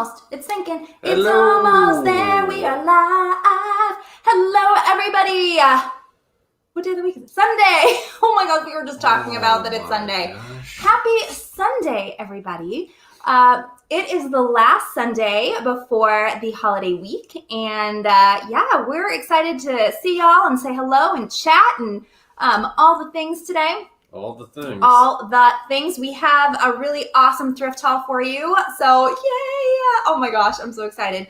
It's thinking. Hello. It's almost there. We are live. Hello, everybody. What day of the week is it? Sunday. Oh my God, we were just talking about that it's Sunday. Gosh. Happy Sunday, everybody. It is the last Sunday before the holiday week. And yeah, we're excited to see y'all and say hello and chat and all the things today. All the things. All the things. We have a really awesome thrift haul for you. So yay! Oh my gosh, I'm so excited.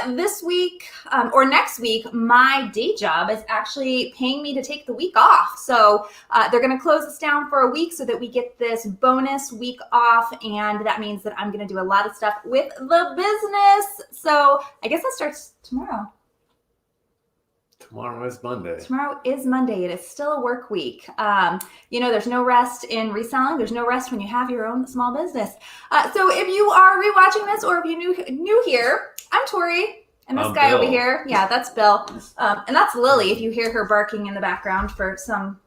This week or next week, my day job is actually paying me to take the week off. So they're going to close us down for a week so that we get this bonus week off. And that means that I'm going to do a lot of stuff with the business. So I guess that starts tomorrow. Tomorrow is Monday. Tomorrow is Monday. It is still a work week. You know, there's no rest in reselling. There's no rest when you have your own small business. So if you are rewatching this or if you're new here, I'm Tori. And this guy Bill. over here, yeah, that's Bill. And that's Lily if you hear her barking in the background for some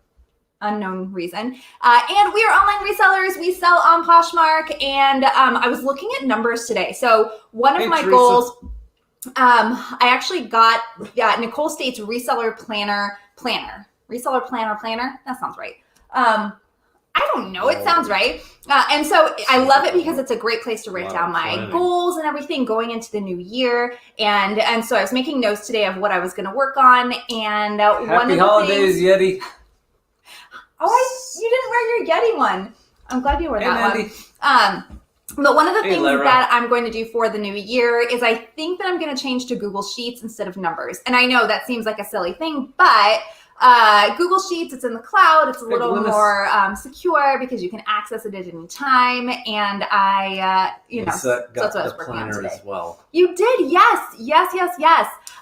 unknown reason. And we are online resellers. We sell on Poshmark. And I was looking at numbers today. So one of my goals... I actually got Nicole State's Reseller Planner. Reseller Planner. That sounds right. I don't know. It sounds right. And so I love it because it's a great place to write down my goals and everything going into the new year. And so I was making notes today of what I was going to work on. And Happy one of the holidays, things, Yeti. Oh, you didn't wear your Yeti one. I'm glad you wore Hey, that Mandy. one. But one of the things Lara. that I'm going to do for the new year is I think that I'm going to change to Google Sheets instead of numbers. And I know that seems like a silly thing, but Google Sheets, it's in the cloud. It's a little more secure because you can access it at any time. And I, so that's what I was working on today. As well. You did, yes.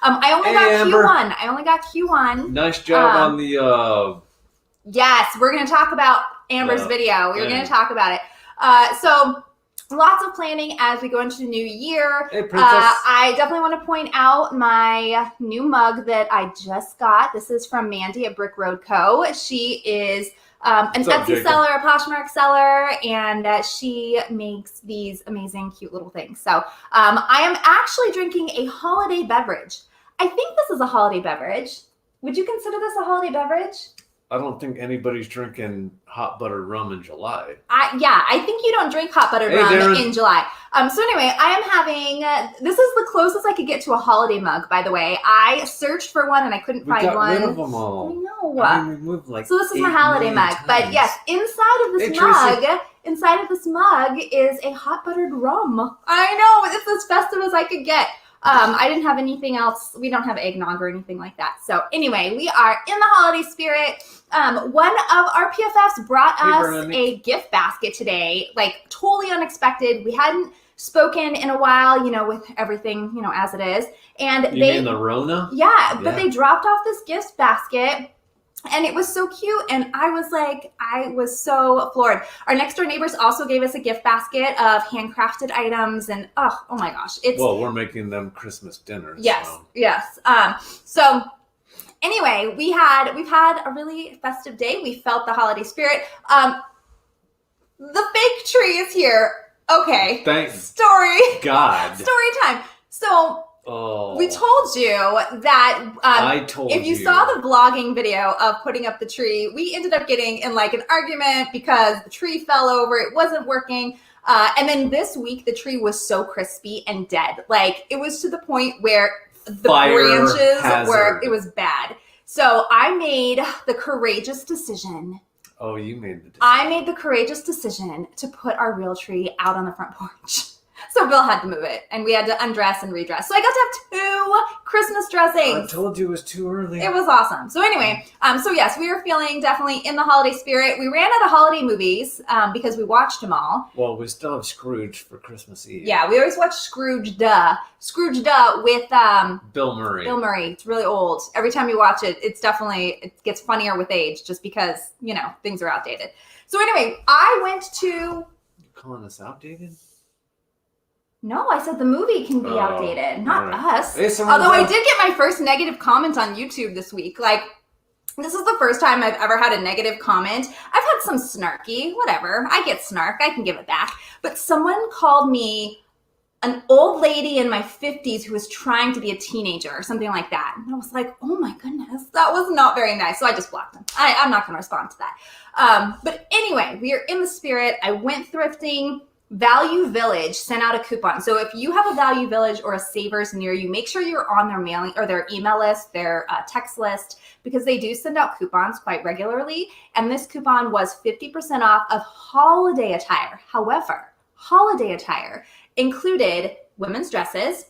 I only got Amber. Q1. I only got Q1. Nice job on the... Yes, we're going to talk about Amber's video. We're going to talk about it. So lots of planning as we go into the new year. Hey, Princess. I definitely want to point out my new mug that I just got. This is from Mandy at Brick Road Co. She is an Etsy seller, a Poshmark seller, and she makes these amazing, cute little things. So I am actually drinking a holiday beverage. I think this is a holiday beverage. Would you consider this a holiday beverage? I don't think anybody's drinking hot buttered rum in July. I think you don't drink hot buttered rum in July. So anyway, I am having, this is the closest I could get to a holiday mug, by the way. I searched for one and I couldn't find one. We got rid of them all. I know. I mean, we moved like so this is my holiday mug. times. But yes, inside of this mug is a hot buttered rum. I know, it's as festive as I could get. I didn't have anything else. We don't have eggnog or anything like that. So anyway, we are in the holiday spirit. One of our PFFs brought us a gift basket today, like totally unexpected. We hadn't spoken in a while, with everything, as it is. And you mean the Rona? Yeah, but they dropped off this gift basket. And it was so cute. And I was so floored. Our next door neighbors also gave us a gift basket of handcrafted items. And oh my gosh. Well, we're making them Christmas dinners. Yes. So anyway, we've had a really festive day. We felt the holiday spirit. The fake tree is here. Okay. Thanks. Story time. So we told you that if you saw the vlogging video of putting up the tree, we ended up getting in like an argument because the tree fell over. It wasn't working. And then this week, the tree was so crispy and dead. Like it was to the point where the branches it was bad. So I made the courageous decision. Oh, you made the decision. I made the courageous decision to put our real tree out on the front porch. So Bill had to move it, and we had to undress and redress. So I got to have 2 Christmas dressings. I told you it was too early. It was awesome. So anyway, so yes, we were feeling definitely in the holiday spirit. We ran out of holiday movies because we watched them all. Well, we still have Scrooge for Christmas Eve. Yeah, we always watch Scrooge with Bill Murray. It's really old. Every time you watch it, it gets funnier with age just because, things are outdated. So anyway, I went to... You calling us outdated? No, I said the movie can be outdated, not us. Hey, although I did get my first negative comment on YouTube this week. Like, this is the first time I've ever had a negative comment. I've had some snarky, whatever. I get snark. I can give it back. But someone called me an old lady in my 50s who was trying to be a teenager or something like that. And I was like, oh my goodness, that was not very nice. So I just blocked them. I'm not going to respond to that. But anyway, we are in the spirit. I went thrifting. Value Village sent out a coupon. So if you have a Value Village or a Savers near you, make sure you're on their mailing or their email list, their text list, because they do send out coupons quite regularly. And this coupon was 50% off of holiday attire. However, holiday attire included women's dresses,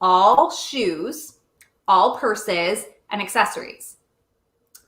all shoes, all purses, and accessories.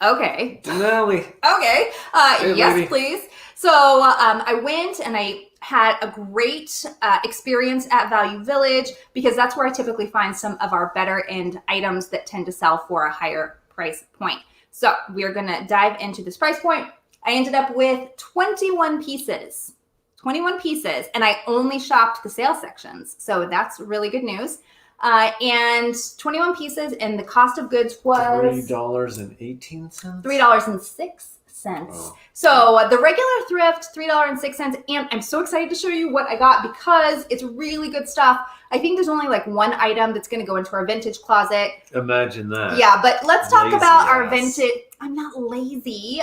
Okay. Denali. Okay. Hey, yes, lady. please. So I went and I had a great experience at Value Village because that's where I typically find some of our better end items that tend to sell for a higher price point. So we're going to dive into this price point. I ended up with 21 pieces. 21 pieces, and I only shopped the sale sections. So that's really good news. And 21 pieces, and the cost of goods was $3.18. $3.06. Oh. So the regular thrift, $3.06. And I'm so excited to show you what I got because it's really good stuff. I think there's only like one item that's going to go into our vintage closet. Imagine that. Yeah, but let's talk Lazy about our ass. vintage. I'm not lazy.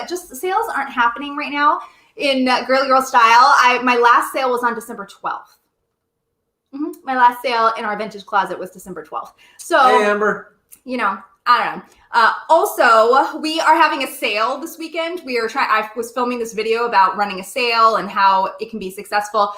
Just sales aren't happening right now in Girly Girl Style. My last sale was on December 12th. My last sale in our vintage closet was December 12th. So, Hey, Amber. you know, I don't know. Also, we are having a sale this weekend. I was filming this video about running a sale and how it can be successful.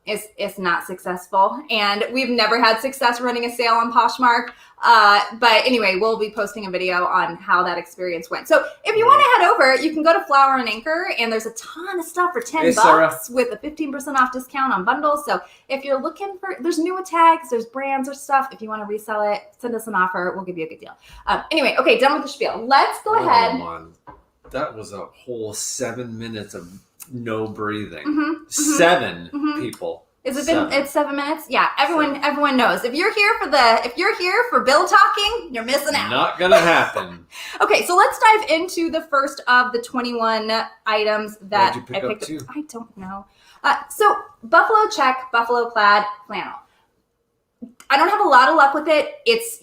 It's not successful, and we've never had success running a sale on Poshmark. But anyway, we'll be posting a video on how that experience went. So if you want to head over, you can go to Flower and Anchor, and there's a ton of stuff for $10 with a 15% off discount on bundles. So if you're looking for, there's new tags, there's brands or stuff. If you want to resell it, send us an offer. We'll give you a good deal. Anyway, okay, done with the spiel. Let's go ahead. That was a whole 7 minutes of no breathing. Mm-hmm. People. Is it been? It's 7 minutes. Yeah, everyone knows. If you're here for bill talking, you're missing out. Not gonna happen. Okay, so let's dive into the first of the 21 items that What'd you pick I up picked too? up. I don't know. So buffalo check, buffalo plaid flannel. I don't have a lot of luck with it. It's,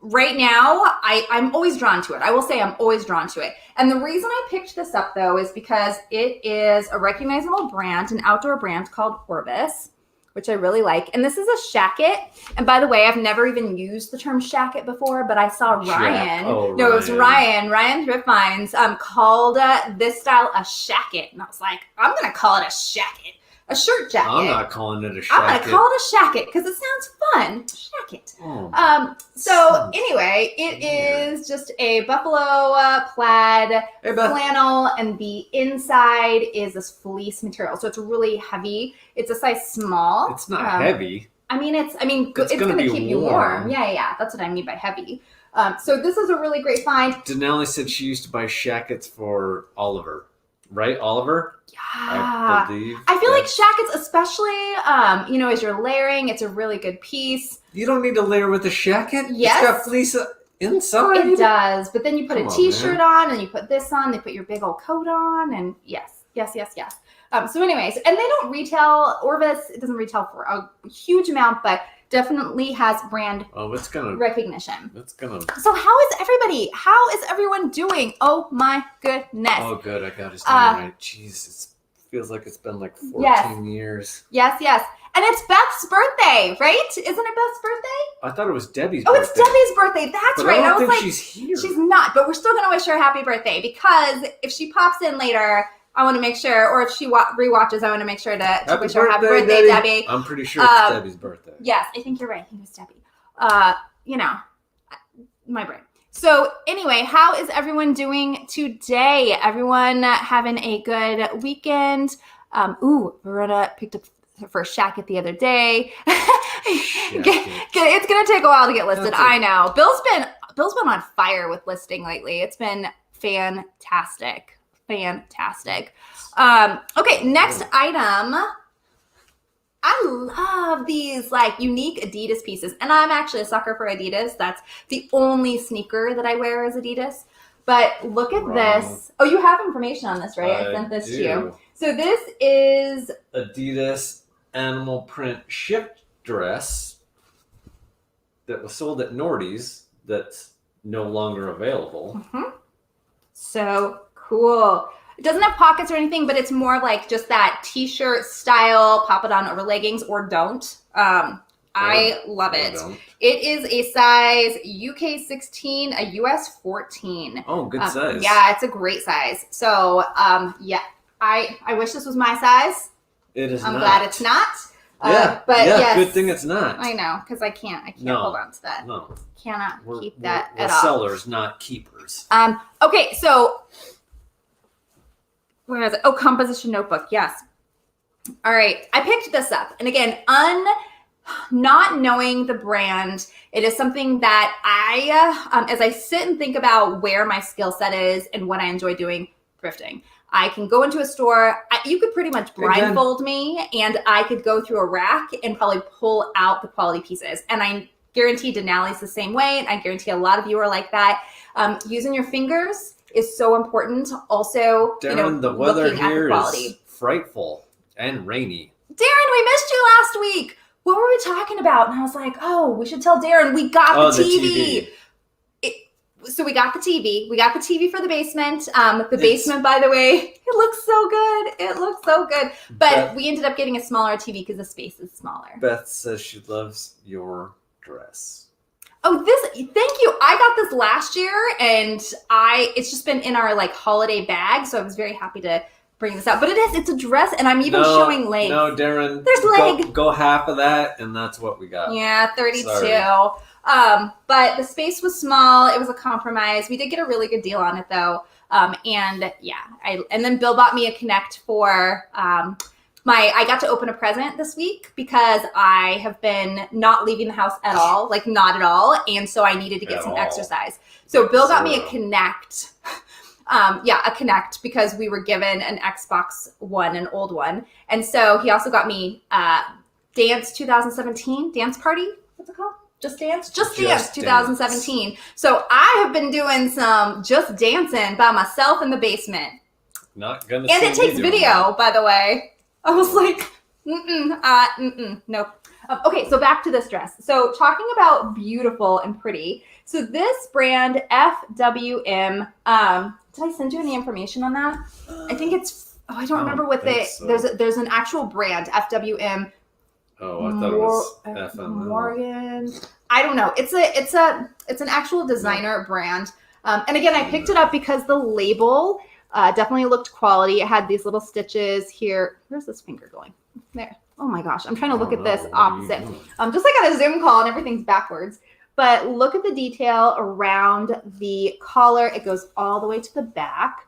right now, I'm always drawn to it. I will say I'm always drawn to it. And the reason I picked this up, though, is because it is a recognizable brand, an outdoor brand called Orbis, which I really like. And this is a shacket. And by the way, I've never even used the term shacket before, but I saw Ryan. It was Ryan Thrift Finds called this style a shacket. And I was like, I'm going to call it a shacket. A shirt jacket. I'm not calling it a shacket. I'm going to call it a shacket because it sounds fun. Shacket. Oh, so anyway, it is just a buffalo plaid flannel, and the inside is this fleece material. So it's really heavy. It's a size small. It's not heavy. It's going to keep you warm. Yeah. That's what I mean by heavy. So this is a really great find. Denali said she used to buy shackets for Oliver. Right, Oliver? Yeah. I believe. I feel like shackets, especially, as you're layering, it's a really good piece. You don't need to layer with a shacket? Yes. It's got fleece inside. It does. But then you put a t-shirt on, and you put this on, they put your big old coat on, and yes. So anyways, and they don't retail, Orvis, it doesn't retail for a huge amount, but definitely has brand recognition. So how is everyone doing? Oh my goodness. Oh good, I got his name right. Jeez, it feels like it's been like 14 years. Yes. And it's Beth's birthday, right? Isn't it Beth's birthday? I thought it was Debbie's birthday. Oh, it's Debbie's birthday. That's right. I don't think she's here. She's not, but we're still going to wish her a happy birthday because if she pops in later, I want to make sure, or if she rewatches, I want to make sure to wish her happy birthday, Debbie. I'm pretty sure it's Debbie's birthday. Yes, I think you're right. I think it's Debbie. My brain. So anyway, how is everyone doing today? Everyone having a good weekend? Verona picked up her first shacket the other day. It's going to take a while to get listed. I know. Bill's been on fire with listing lately. It's been fantastic. Okay, next item. I love these unique Adidas pieces, and I'm actually a sucker for Adidas. That's the only sneaker that I wear is Adidas. But look at this. Oh, you have information on this, right? I sent this to you. So this is Adidas animal print shift dress that was sold at Nordy's that's no longer available. So cool. It doesn't have pockets or anything, but it's more like just that t-shirt style, pop it on over leggings or don't. I love it. Don't. It is a size UK 16, a US 14. Oh, good size. Yeah, it's a great size. So, yeah, I wish this was my size. It is I'm not. glad it's not. Yeah, but yes, good thing it's not. I know, because I can't hold on to that. No. Cannot keep We're that at all. sellers, not keepers. Okay, so where is it? Oh, composition notebook. Yes. All right. I picked this up. And again, not knowing the brand, it is something that as I sit and think about where my skill set is and what I enjoy doing, thrifting. I can go into a store. You could pretty much blindfold me and I could go through a rack and probably pull out the quality pieces. And I guarantee Denali's the same way. And I guarantee a lot of you are like that. Using your fingers is so important. Also, Darren, the weather here quality. Is frightful and rainy. Darren, we missed you last week. What were we talking about? And I was like, oh, we should tell Darren we got the TV. So we got the TV. We got the TV for the basement. The basement, by the way, it looks so good. It looks so good. But we ended up getting a smaller TV because the space is smaller. Beth says she loves your dress. Oh, thank you. I got this last year and it's just been in our like holiday bag. So I was very happy to bring this out. But it's a dress and I'm even showing legs. No, Darren. There's leg. Go half of that and that's what we got. Yeah, 32. Sorry. But the space was small. It was a compromise. We did get a really good deal on it though. And then Bill bought me a Connect for, I got to open a present this week because I have been not leaving the house at all, like not at all. And so I needed to get some exercise. So Bill got me a Connect. A Connect because we were given an Xbox One, an old one. And so he also got me, Dance 2017, Dance Party. What's it called? Just Dance 2017. So I have been doing some just dancing by myself in the basement. Not gonna. And it takes video, by the way. I was like, nope. Okay, so back to this dress. So talking about beautiful and pretty. So this brand FWM. Did I send you any information on that? I think it's. Oh, I don't remember what there's an actual brand FWM. Oh, I thought it was FML. Morgan. I don't know. It's an actual designer brand. And again, I picked it up because the label definitely looked quality. It had these little stitches here. Where's this finger going? There. Oh my gosh. I'm trying to look at this opposite. Just like on a Zoom call and everything's backwards. But look at the detail around the collar. It goes all the way to the back.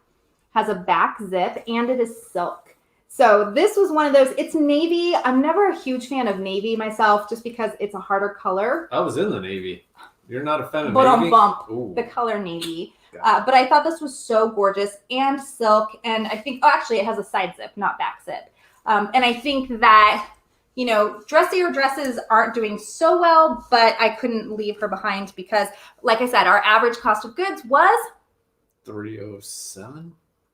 Has a back zip and it is silk. So this was one of those, it's navy. I'm never a huge fan of navy myself just because it's a harder color. I was in the Navy. You're not a fan of navy? The color navy. But I thought this was so gorgeous and silk. And I think, actually it has a side zip, not back zip. And I think that, dressier dresses aren't doing so well, but I couldn't leave her behind because, like I said, our average cost of goods was $307.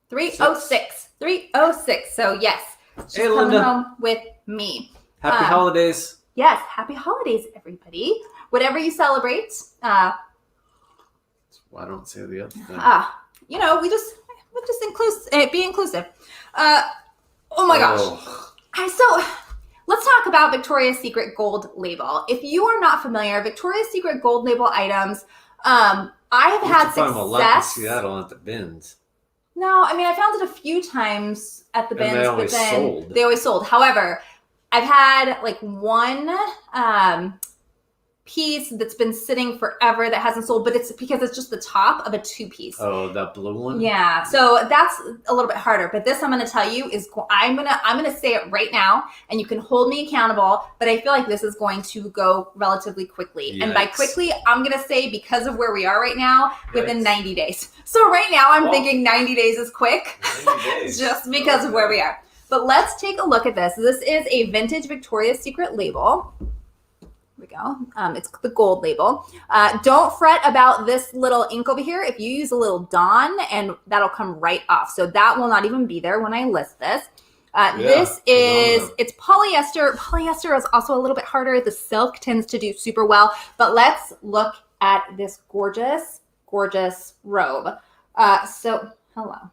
306. 306. So yes, she's coming home with me. Happy holidays. Yes, happy holidays, everybody. Whatever you celebrate. Why don't say the other thing? We just be inclusive. Oh my gosh. So let's talk about Victoria's Secret Gold Label. If you are not familiar, Victoria's Secret Gold Label items, I have had success. Find a lot in Seattle at the bins. No, I mean, I found it a few times at the bins, and they always sold. However, I've had like one piece that's been sitting forever that hasn't sold, but it's because it's just the top of a two-piece. Oh, that blue one? Yeah. So that's a little bit harder. But this I'm going to tell you is I'm going to say it right now and you can hold me accountable, but I feel like this is going to go relatively quickly. Yikes. And by quickly, I'm going to say because of where we are right now, within 90 days. So right now I'm thinking 90 days is quick 90 days. just because of where we are. But let's take a look at this. This is a vintage Victoria's Secret label. Here we go. It's the gold label. Don't fret about this little ink over here. If you use a little Dawn, and that'll come right off. So that will not even be there when I list this. This is, it's polyester. Polyester is also a little bit harder. The silk tends to do super well. But let's look at this gorgeous, gorgeous robe. Hello.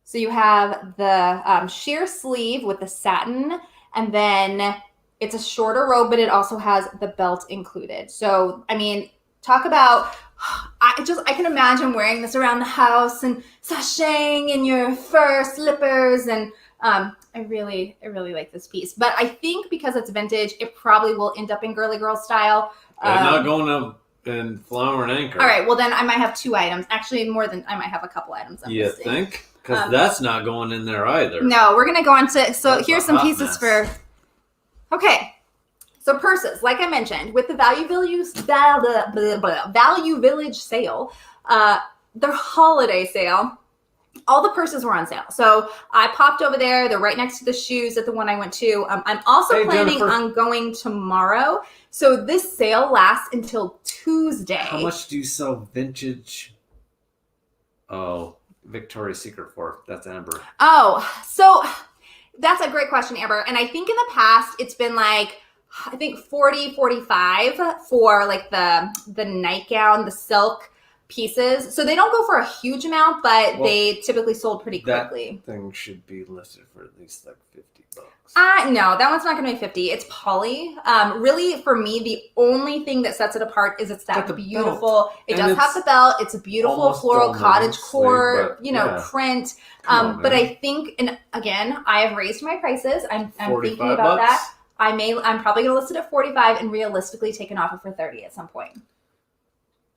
So you have the sheer sleeve with the satin, and then it's a shorter robe, but it also has the belt included. So, I mean, talk about, I can imagine wearing this around the house and sashaying in your fur slippers. And I really like this piece. But I think because it's vintage, it probably will end up in girly girl style. Not going up in flower and anchor. All right, well then I might have 2 items. Actually, more than, I might have a couple items. You think? Because that's not going in there either. No, we're going to go on to, so That's here's some pieces for, okay. So purses, like I mentioned, with the Value Village sale, their holiday sale, all the purses were on sale. So I popped over there. They're right next to the shoes at the one I went to. I'm also planning on going tomorrow. So this sale lasts until Tuesday. How much do you sell vintage? Oh, Victoria's Secret for? That's Amber. Oh, so that's a great question, Amber. And I think in the past, it's been like, I think 40, 45 for like the nightgown, the silk pieces. So they don't go for a huge amount, but they typically sold pretty quickly. That thing should be listed for at least like $50. No, that one's not going to be 50. It's poly. Really, for me, the only thing that sets it apart is it's that beautiful. It does have the belt. It's a beautiful floral cottage core, print. But I think, and again, I have raised my prices. I'm thinking about that. I'm probably going to list it at 45 and realistically take an offer for 30 at some point.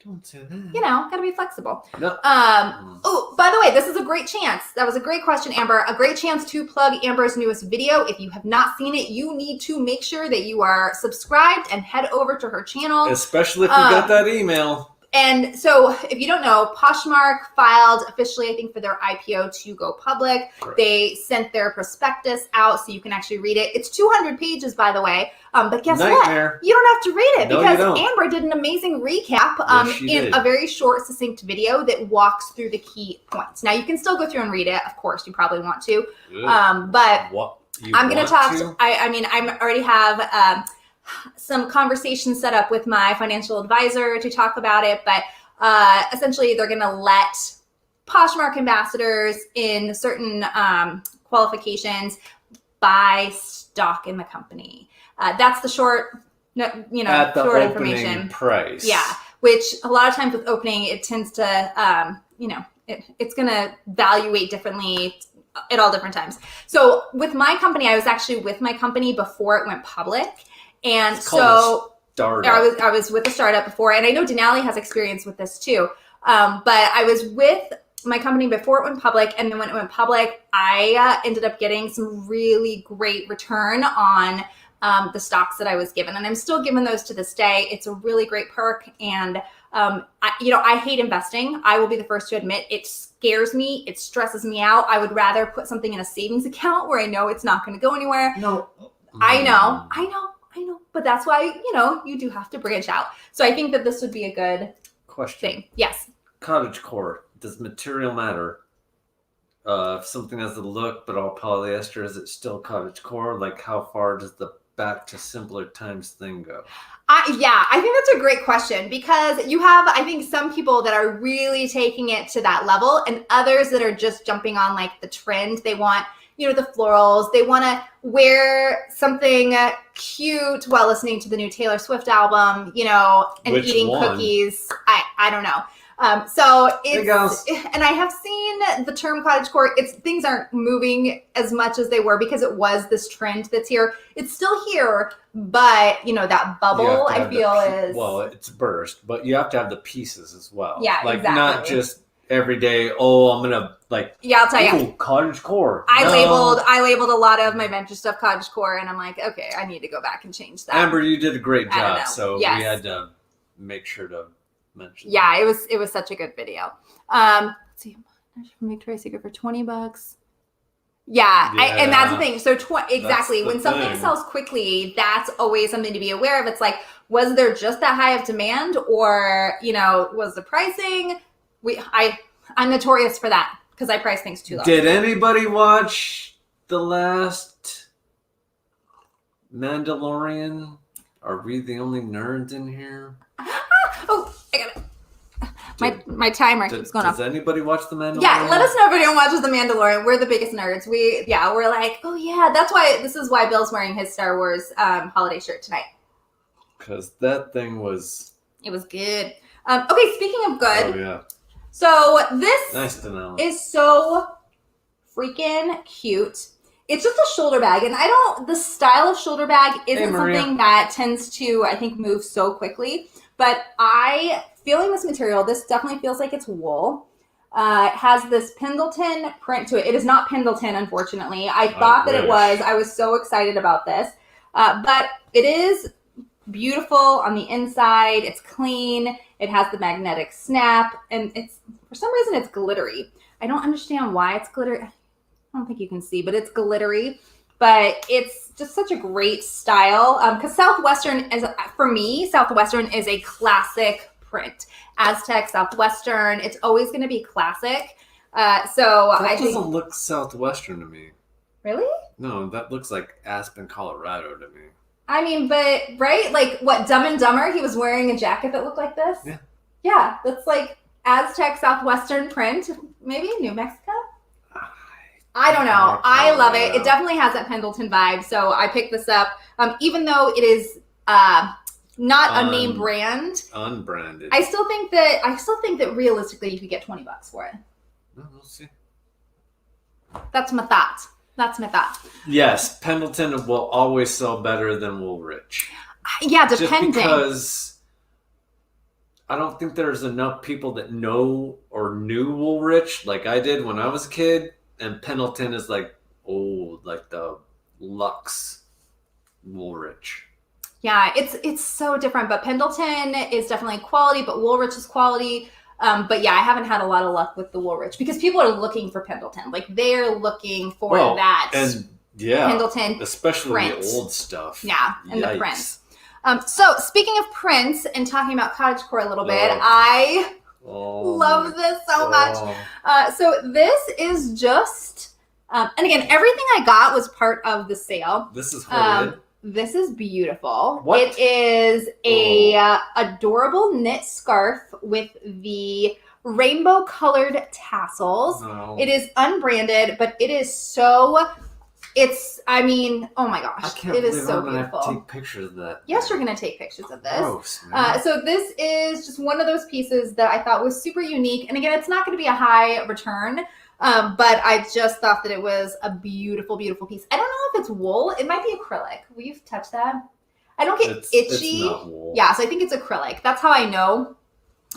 Don't say that. Gotta be flexible. No. Oh, by the way, this is a great chance. That was a great question, Amber. A great chance to plug Amber's newest video. If you have not seen it, you need to make sure that you are subscribed and head over to her channel. Especially if you got that email. And so if you don't know, Poshmark filed officially, I think, for their IPO to go public. Correct. They sent their prospectus out so you can actually read it. It's 200 pages, by the way. But guess what? You don't have to read it because Amber did an amazing recap in a very short, succinct video that walks through the key points. Now, you can still go through and read it. Of course, you probably want to. But I'm going to talk. I already have some conversations set up with my financial advisor to talk about it, but essentially they're going to let Poshmark ambassadors in certain qualifications buy stock in the company. That's the short, at the short opening information. Price. Yeah, which a lot of times with opening, it tends to, it's going to valuate differently at all different times. So with my company, I was actually with my company before it went public. And so I was with a startup before, and I know Denali has experience with this too. But I was with my company before it went public, and then when it went public, I ended up getting some really great return on the stocks that I was given, and I'm still given those to this day. It's a really great perk, and I hate investing. I will be the first to admit it scares me. It stresses me out. I would rather put something in a savings account where I know it's not going to go anywhere. No, I know. But that's why, you do have to branch out. So I think that this would be a good thing. Yes. Cottage core. Does material matter? If something has the look, but all polyester, is it still cottage core? Like, how far does the back to simpler times thing go? I think that's a great question because you have, I think, some people that are really taking it to that level and others that are just jumping on like the trend. They want the florals. They want to wear something cute while listening to the new Taylor Swift album, and eating cookies. I don't know. So it's, and I have seen the term cottage core. Things aren't moving as much as they were because it was this trend that's here. It's still here, but that bubble I feel is, well, it's burst, but you have to have the pieces as well. Yeah, like exactly. Not just every day. Oh, I'm gonna I'll tell you. Cottage core. I labeled a lot of my vintage stuff cottage core, and I'm like, okay, I need to go back and change that. Amber, you did a great job, so we had to make sure to mention. Yeah, that. It was such a good video. Let's see, from Victoria's Secret for $20. Yeah, and that's the thing. So exactly when something sells quickly, that's always something to be aware of. It's like, was there just that high of demand, or was the pricing? I'm notorious for that because I price things too low. Did anybody watch the last Mandalorian? Are we the only nerds in here? Oh, I got it. My timer keeps going off. Does anybody watch The Mandalorian? Yeah, let us know if anyone watches The Mandalorian. We're the biggest nerds. We're like, oh yeah, this is why Bill's wearing his Star Wars holiday shirt tonight. Because that thing was... It was good. Okay, speaking of good. Oh, yeah. So this Nice to know. is so freaking cute. It's just a shoulder bag, and the style of shoulder bag isn't something that tends to, I think, move so quickly. But feeling this material, this definitely feels like it's wool. It has this Pendleton print to it. It is not Pendleton, unfortunately. I thought that it was. I was so excited about this. But it is beautiful on the inside. It's clean. It has the magnetic snap, and for some reason it's glittery. I don't understand why it's glittery. I don't think you can see, but it's glittery. But it's just such a great style. Because Southwestern is a classic print. Aztec, Southwestern, it's always going to be classic. That doesn't look Southwestern to me. Really? No, that looks like Aspen, Colorado to me. I mean, but, right? Like, what, Dumb and Dumber? He was wearing a jacket that looked like this? Yeah. Yeah, that's like Aztec, Southwestern print. Maybe New Mexico? I don't know. I love it. It definitely has that Pendleton vibe. So I picked this up, even though it is not a name brand. Unbranded. I still think that realistically you could get $20 for it. Well, we'll see. That's my thought. Yes, Pendleton will always sell better than Woolrich. Yeah, depending. Just because I don't think there's enough people that know or knew Woolrich like I did when I was a kid. And Pendleton is like the Luxe Woolrich. Yeah, it's so different. But Pendleton is definitely quality, but Woolrich is quality. But yeah, I haven't had a lot of luck with the Woolrich because people are looking for Pendleton. Like they're looking for that. And yeah, Pendleton, especially print. the old stuff. Yeah, and the prints. So speaking of prints and talking about cottagecore a little bit, I love this so much. So this is just, and again, everything I got was part of the sale. This is horrid. This is beautiful. What? It is a adorable knit scarf with the rainbow colored tassels. No. It is unbranded, but it is so. I mean, oh my gosh, I can't it is believe so I'm gonna beautiful. Have to take pictures of that. Yes, you're going to take pictures of this. Gross, man. So this is just one of those pieces that I thought was super unique. And again, it's not going to be a high return, but I just thought that it was a beautiful, beautiful piece. I don't know if it's wool. It might be acrylic. Will you touch that? I don't get itchy. It's not wool. Yeah, so I think it's acrylic. That's how I know.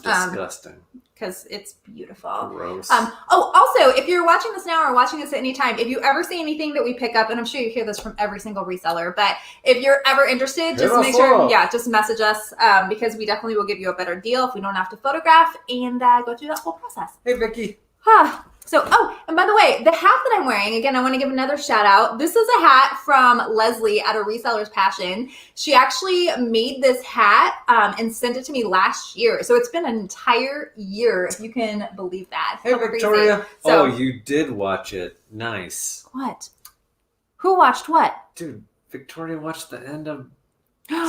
Disgusting. Because it's beautiful. Gross. Also, if you're watching this now or watching this at any time, if you ever see anything that we pick up, and I'm sure you hear this from every single reseller, but if you're ever interested, just make sure, just message us because we definitely will give you a better deal if we don't have to photograph and go through that whole process. Hey, Vicky. So, and by the way, the hat that I'm wearing, again, I want to give another shout out. This is a hat from Leslie at A Reseller's Passion. She actually made this hat and sent it to me last year. So it's been an entire year, if you can believe that. Hey, Victoria. So, you did watch it. Nice. What? Who watched what? Dude, Victoria watched the end of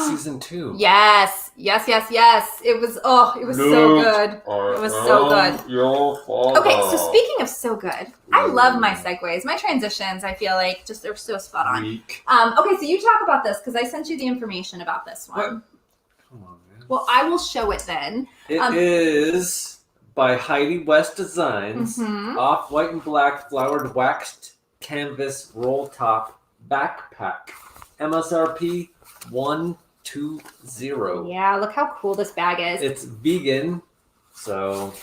season 2. Yes. It was so good. It was so good. Okay, so speaking of so good, I love my segues. My transitions, I feel like, just they're so spot on. Okay, so you talk about this because I sent you the information about this one. What? Come on, man. Well, I will show it then. It is by Heidi West Designs. Off-white and black flowered waxed canvas roll top backpack. MSRP 120. Yeah, look how cool this bag is. It's vegan, so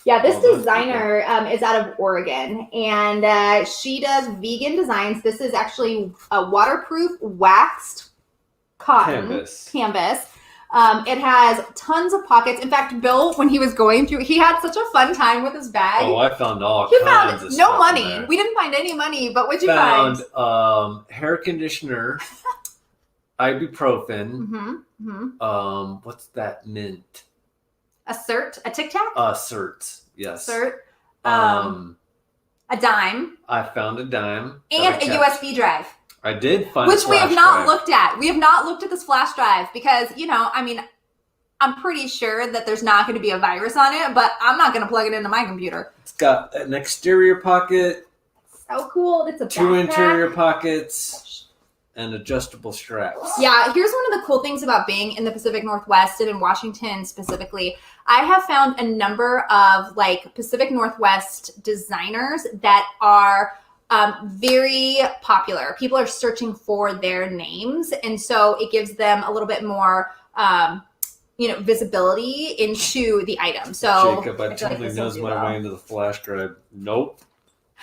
yeah. This designer is out of Oregon, and she does vegan designs. This is actually a waterproof waxed cotton canvas. It has tons of pockets. In fact, Bill, when he was going through, he had such a fun time with his bag. Oh, I found all kinds of stuff. No money. We didn't find any money, but what'd you find? Hair conditioner. Ibuprofen. What's that mint? A Cert? A Tic Tac? Cert. Yes. Cert. a dime, I found a dime. and a USB drive. I did find which we have not drive. looked at. We have not looked at this flash drive because, I'm pretty sure that there's not going to be a virus on it, but I'm not going to plug it into my computer. It's got an exterior pocket. So cool. It's a 2 backpack. interior pockets and adjustable straps. Yeah, here's one of the cool things about being in the Pacific Northwest and in Washington specifically. I have found a number of Pacific Northwest designers that are very popular. People are searching for their names, and so it gives them a little bit more visibility into the item. So Jacob, I totally knows my way into the flash drive. Nope.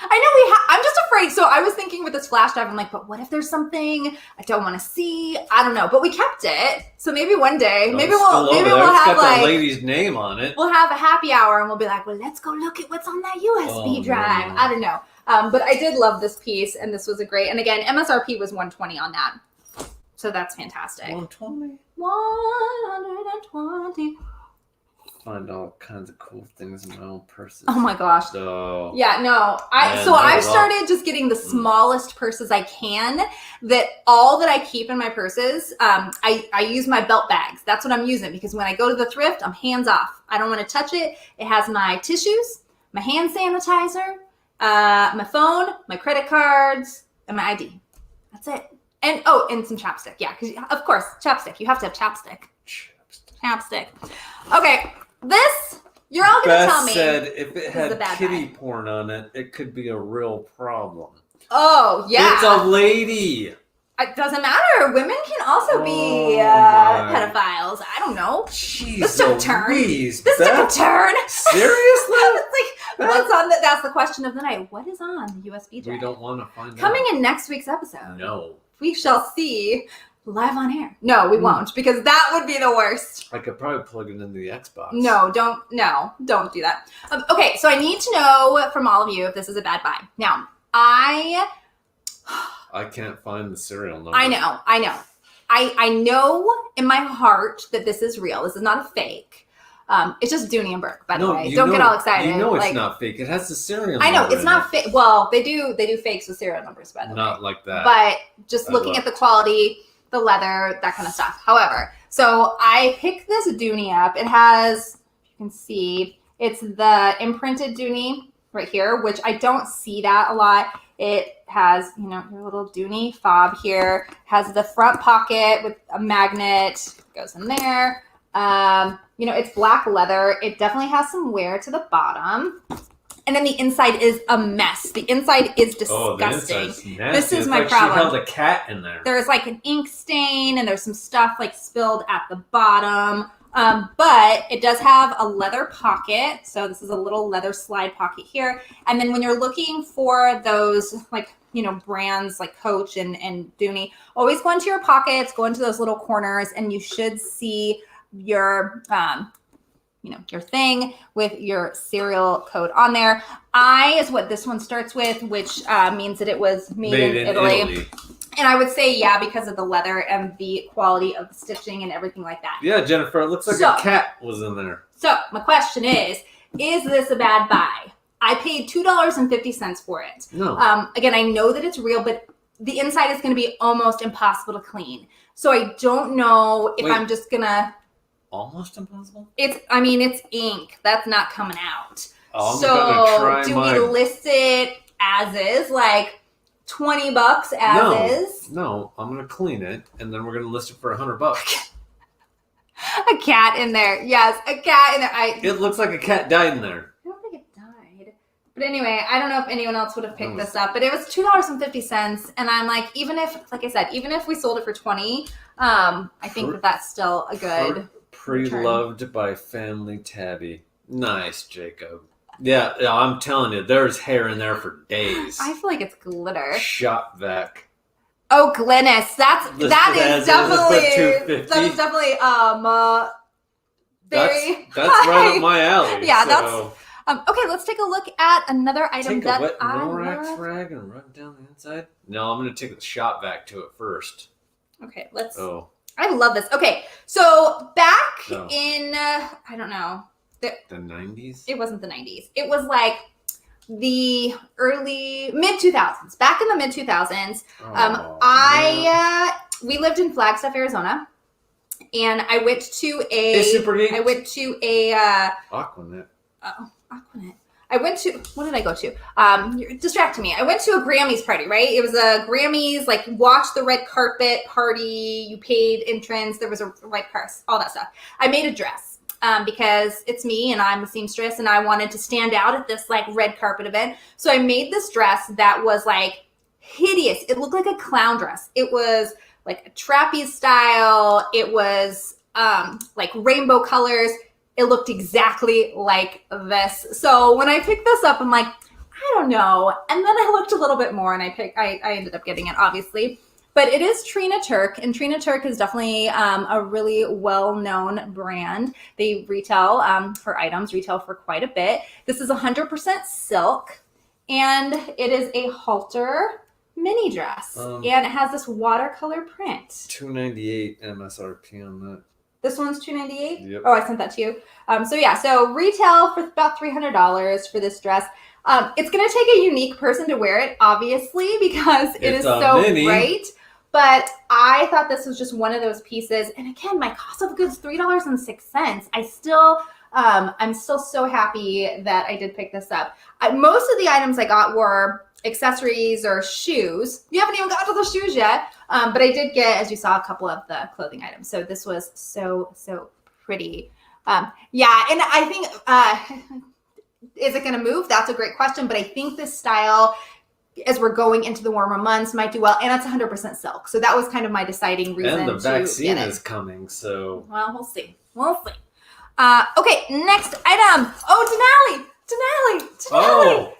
I know I'm just afraid. So I was thinking with this flash drive, I'm like, but what if there's something I don't want to see? I don't know, but we kept it. So maybe one day, maybe we'll have that lady's name on it. We'll have a happy hour and we'll be like, well, let's go look at what's on that USB drive. No. I don't know. But I did love this piece, and this was a great. And again, MSRP was $120 on that, so that's fantastic. $120. Find all kinds of cool things in my own purses. Oh my gosh. So yeah, no. I've started just getting the smallest purses I can. That all that I keep in my purses, I use my belt bags. That's what I'm using, because when I go to the thrift, I'm hands off. I don't want to touch it. It has my tissues, my hand sanitizer, my phone, my credit cards, and my ID. That's it. And some chapstick. Yeah, because of course, chapstick. You have to have chapstick. Chapstick. Okay, this you're all gonna tell me. Beth said if it had kitty porn on it, it could be a real problem. Oh yeah, it's a lady. It doesn't matter. Women can also be pedophiles. I don't know. Jeez, this took a turn. This took a turn. Seriously? What's on that's the question of the night. What is on the USB drive? We don't want to find out. Coming in next week's episode. No. We shall see live on air. No, we won't, because that would be the worst. I could probably plug it into the Xbox. No, don't do that. Okay, so I need to know from all of you if this is a bad buy. Now, I can't find the serial number. I know. I know in my heart that this is real. This is not a fake. It's just Dooney and Burke, by the way. Don't get all excited. You know it's not fake. It has the serial number. I know it's not fake. Well, they do fakes with serial numbers, by the way. Not like that. But just looking at the quality, the leather, that kind of stuff. However, so I picked this Dooney up. It has, you can see, it's the imprinted Dooney right here, which I don't see that a lot. It has, your little Dooney fob here. Has the front pocket with a magnet. Goes in there. It's black leather. It definitely has some wear to the bottom. And then the inside is a mess. The inside is disgusting. Oh, the inside's nasty. This is my problem. She held a cat in there. There's an ink stain, and there's some stuff spilled at the bottom. But it does have a leather pocket. So this is a little leather slide pocket here. And then when you're looking for those brands like Coach and Dooney, always go into your pockets, go into those little corners, and you should see your your thing with your serial code on there. I is what this one starts with, which means that it was made in Italy. And I would say, because of the leather and the quality of the stitching and everything like that. Yeah, Jennifer, it looks like a cat was in there. So my question is this a bad buy? I paid $2.50 for it. No. Again, I know that it's real, but the inside is going to be almost impossible to clean. So I don't know if I'm just going to... Almost impossible? It's ink. That's not coming out. I'm gonna try we list it as is, $20 as is? No, I'm gonna clean it, and then we're gonna list it for $100. A cat in there. Yes, a cat in there. It looks like a cat died in there. I don't think it died. But anyway, I don't know if anyone else would have picked this up, but it was $2.50, and I'm like, even if we sold it for $20, I think that's still a good Pre-loved by Family Tabby. Nice, Jacob. Yeah, I'm telling you, there's hair in there for days. I feel like it's glitter. Shop vac. Oh, Glennis. That is definitely very that's right up my alley. Yeah, that's okay, let's take a look at another item that wet Norax rag and rub down the inside. No, I'm going to take the shop vac to it first. Okay, I love this. Okay, so back in, I don't know. The 90s? It wasn't the 90s. It was the mid 2000s. Back in the mid 2000s, we lived in Flagstaff, Arizona, and I went to Aquanet. Aquanet. What did I go to? You're distracting me. I went to a Grammys party, right? It was a Grammys, like, watch the red carpet party. You paid entrance. There was a white purse, all that stuff. I made a dress because it's me and I'm a seamstress and I wanted to stand out at this, like, red carpet event. So I made this dress that was, like, hideous. It looked like a clown dress. It was, like, a trapeze style. It was, like, rainbow colors. It looked exactly like this. So when I picked this up, I'm like, I don't know. And then I looked a little bit more and I ended up getting it, obviously. But it is Trina Turk, and Trina Turk is definitely a really well-known brand. They retail, her items retail for quite a bit. This is 100% silk, and it is a halter mini dress. And it has this watercolor print. $298 MSRP on that. This one's $298? Yep. Oh, I sent that to you. So retail for about $300 for this dress. It's going to take a unique person to wear it, obviously, because it is so bright. But I thought this was just one of those pieces. And again, my cost of goods, $3.06. I'm still so happy that I did pick this up. Most of the items I got were accessories or shoes. We haven't even got to the shoes yet. But I did get, as you saw, a couple of the clothing items. So this was so pretty. And I think, is it going to move? That's a great question. But I think this style, as we're going into the warmer months, might do well. And it's 100% silk. So that was kind of my deciding reason. And the vaccine is coming, so. Well, we'll see. Okay, next item. Oh, Denali. Oh,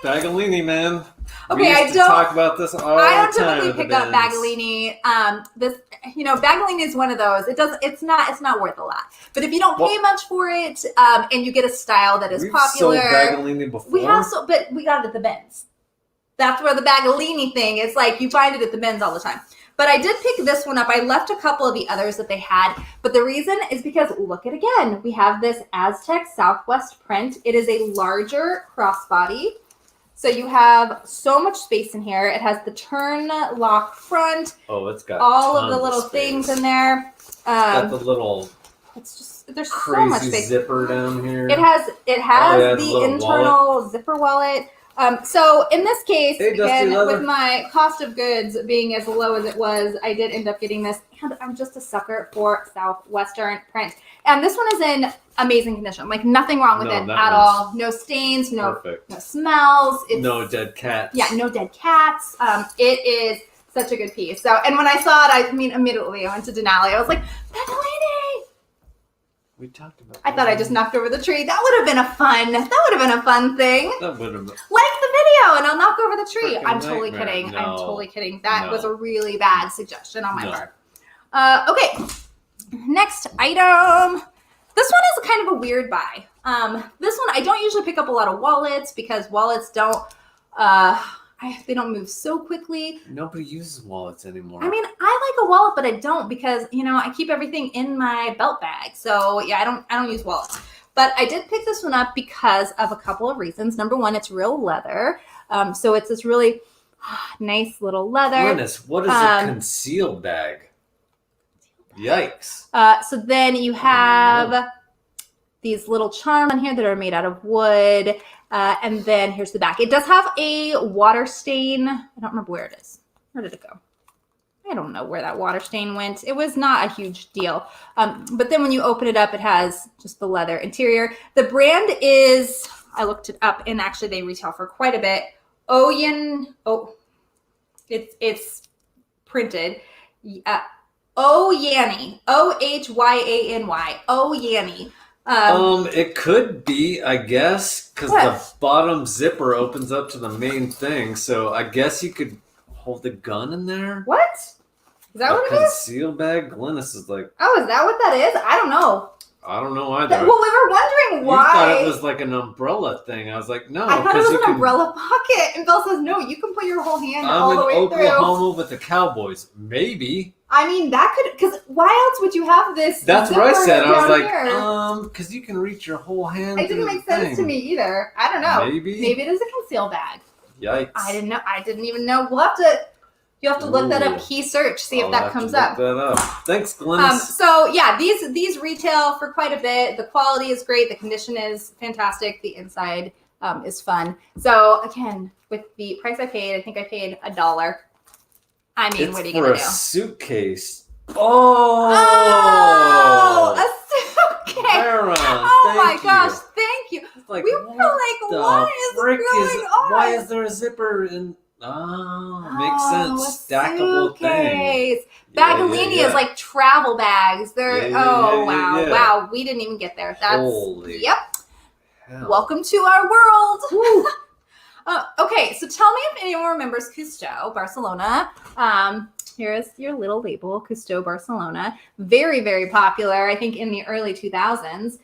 Bagalini, man. Okay, I don't talk about this all the time. I don't typically pick up Bagalini. Bagalini is one of those. It's not worth a lot. But if you don't pay much for it, and you get a style that is popular, sold Bagalini before. But we got it at the bins. That's where the Bagalini thing is. Like, you find it at the bins all the time. But I did pick this one up. I left a couple of the others that they had. But the reason is because, look at again, we have this Aztec Southwest print. It is a larger crossbody. So you have so much space in here. It has the turn lock front. Oh, it's got all of the little things in there. It's got the little. It's just there's crazy so much space. Zipper down here. It has the internal zipper wallet. So in this case, again, with my cost of goods being as low as it was, I did end up getting this. And I'm just a sucker for Southwestern print. And this one is in amazing condition. Like, nothing wrong with it at all. No stains, no smells. No dead cats. Yeah, no dead cats. It is such a good piece. So, and when I saw it, immediately I went to Denali. I was like, Bagalini! We talked about that. I thought I just knocked over the tree. That would have been a fun thing. That would have been. Like the video and I'll knock over the tree. I'm totally nightmare. kidding. No. I'm totally kidding. That was a really bad suggestion on my part. Okay. Next item. This one is kind of a weird buy. This one, I don't usually pick up a lot of wallets because wallets don't, they don't move so quickly. Nobody uses wallets anymore. I like a wallet, but I don't because, I keep everything in my belt bag. So yeah, I don't use wallets. But I did pick this one up because of a couple of reasons. Number one, it's real leather. So it's this really nice little leather. Goodness, what is a concealed bag? Yikes. So then you have these little charms on here that are made out of wood. And then here's the back. It does have a water stain. I don't remember where it is. Where did it go? I don't know where that water stain went. It was not a huge deal. But then when you open it up, it has just the leather interior. The brand is, I looked it up, and actually they retail for quite a bit. It's printed. Ohyany. Ohyany. Ohyany. It could be, I guess, because the bottom zipper opens up to the main thing. So I guess you could hold the gun in there. What? Is that what it is? Concealed bag? Glennis is like... Oh, is that what that is? I don't know. I don't know either. Well, we were wondering why. You thought it was like an umbrella thing. I was like, no. I thought it was an umbrella pocket. And Bill says, no, you can put your whole hand all the way I'm in through. Oklahoma with the Cowboys. Maybe. I mean, that could, because why else would you have this? That's what I said. I was here? like, because you can reach your whole hand. It didn't make sense to me either. I don't know. Maybe it is a conceal bag. Yikes. I didn't know. I didn't even know. You have to look that up. Key search, see if that comes up. Look that up. Thanks, Glenn. So yeah, these retail for quite a bit. The quality is great. The condition is fantastic. The inside is fun. So again, with the price I paid, I think I paid $1. I mean, what are you gonna do? It's for a suitcase. Oh, a suitcase. Oh my gosh, thank you. Like, we were like, what is going on? Why is there a zipper in? Oh, makes sense. Stackable thing. Bagolini is like travel bags. They're wow. Yeah. Wow, we didn't even get there. That's Holy yep. hell. Welcome to our world. Okay, so tell me if anyone remembers Cousteau, Barcelona. Here's your little label, Cousteau, Barcelona. Very, very popular, I think, in the early 2000s.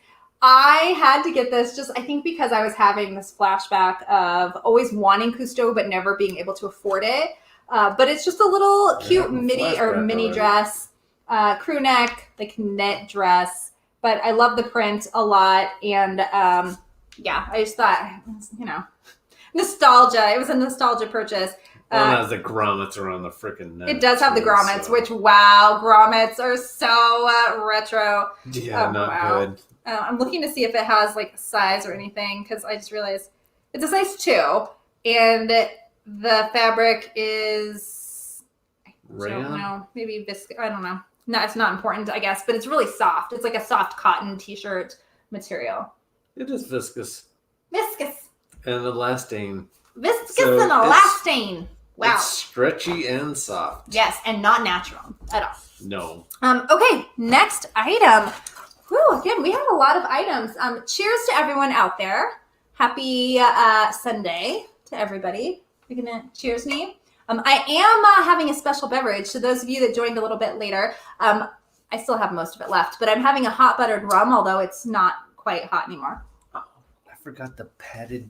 I had to get this just, I think, because I was having this flashback of always wanting Cousteau but never being able to afford it. But it's just a little cute mini dress, crew neck, like knit dress. But I love the print a lot. And yeah, I just thought, nostalgia. It was a nostalgia purchase. One has the grommets around the freaking neck. It does have the grommets, which, wow, grommets are so retro. Yeah, not good. I'm looking to see if it has like a size or anything, because I just realized it's a size 2, and the fabric is rayon? I don't know, maybe viscose. I don't know. No, it's not important, I guess, but it's really soft. It's like a soft cotton t-shirt material. It is viscous. Viscous. And elasting. Viscous and elasting. Wow. It's stretchy and soft. Yes, and not natural at all. No. Okay, next item. Whew, again, we have a lot of items. Cheers to everyone out there. Happy Sunday to everybody. You're going to cheers me. I am having a special beverage. So those of you that joined a little bit later, I still have most of it left. But I'm having a hot buttered rum, although it's not quite hot anymore. Oh, I forgot the padded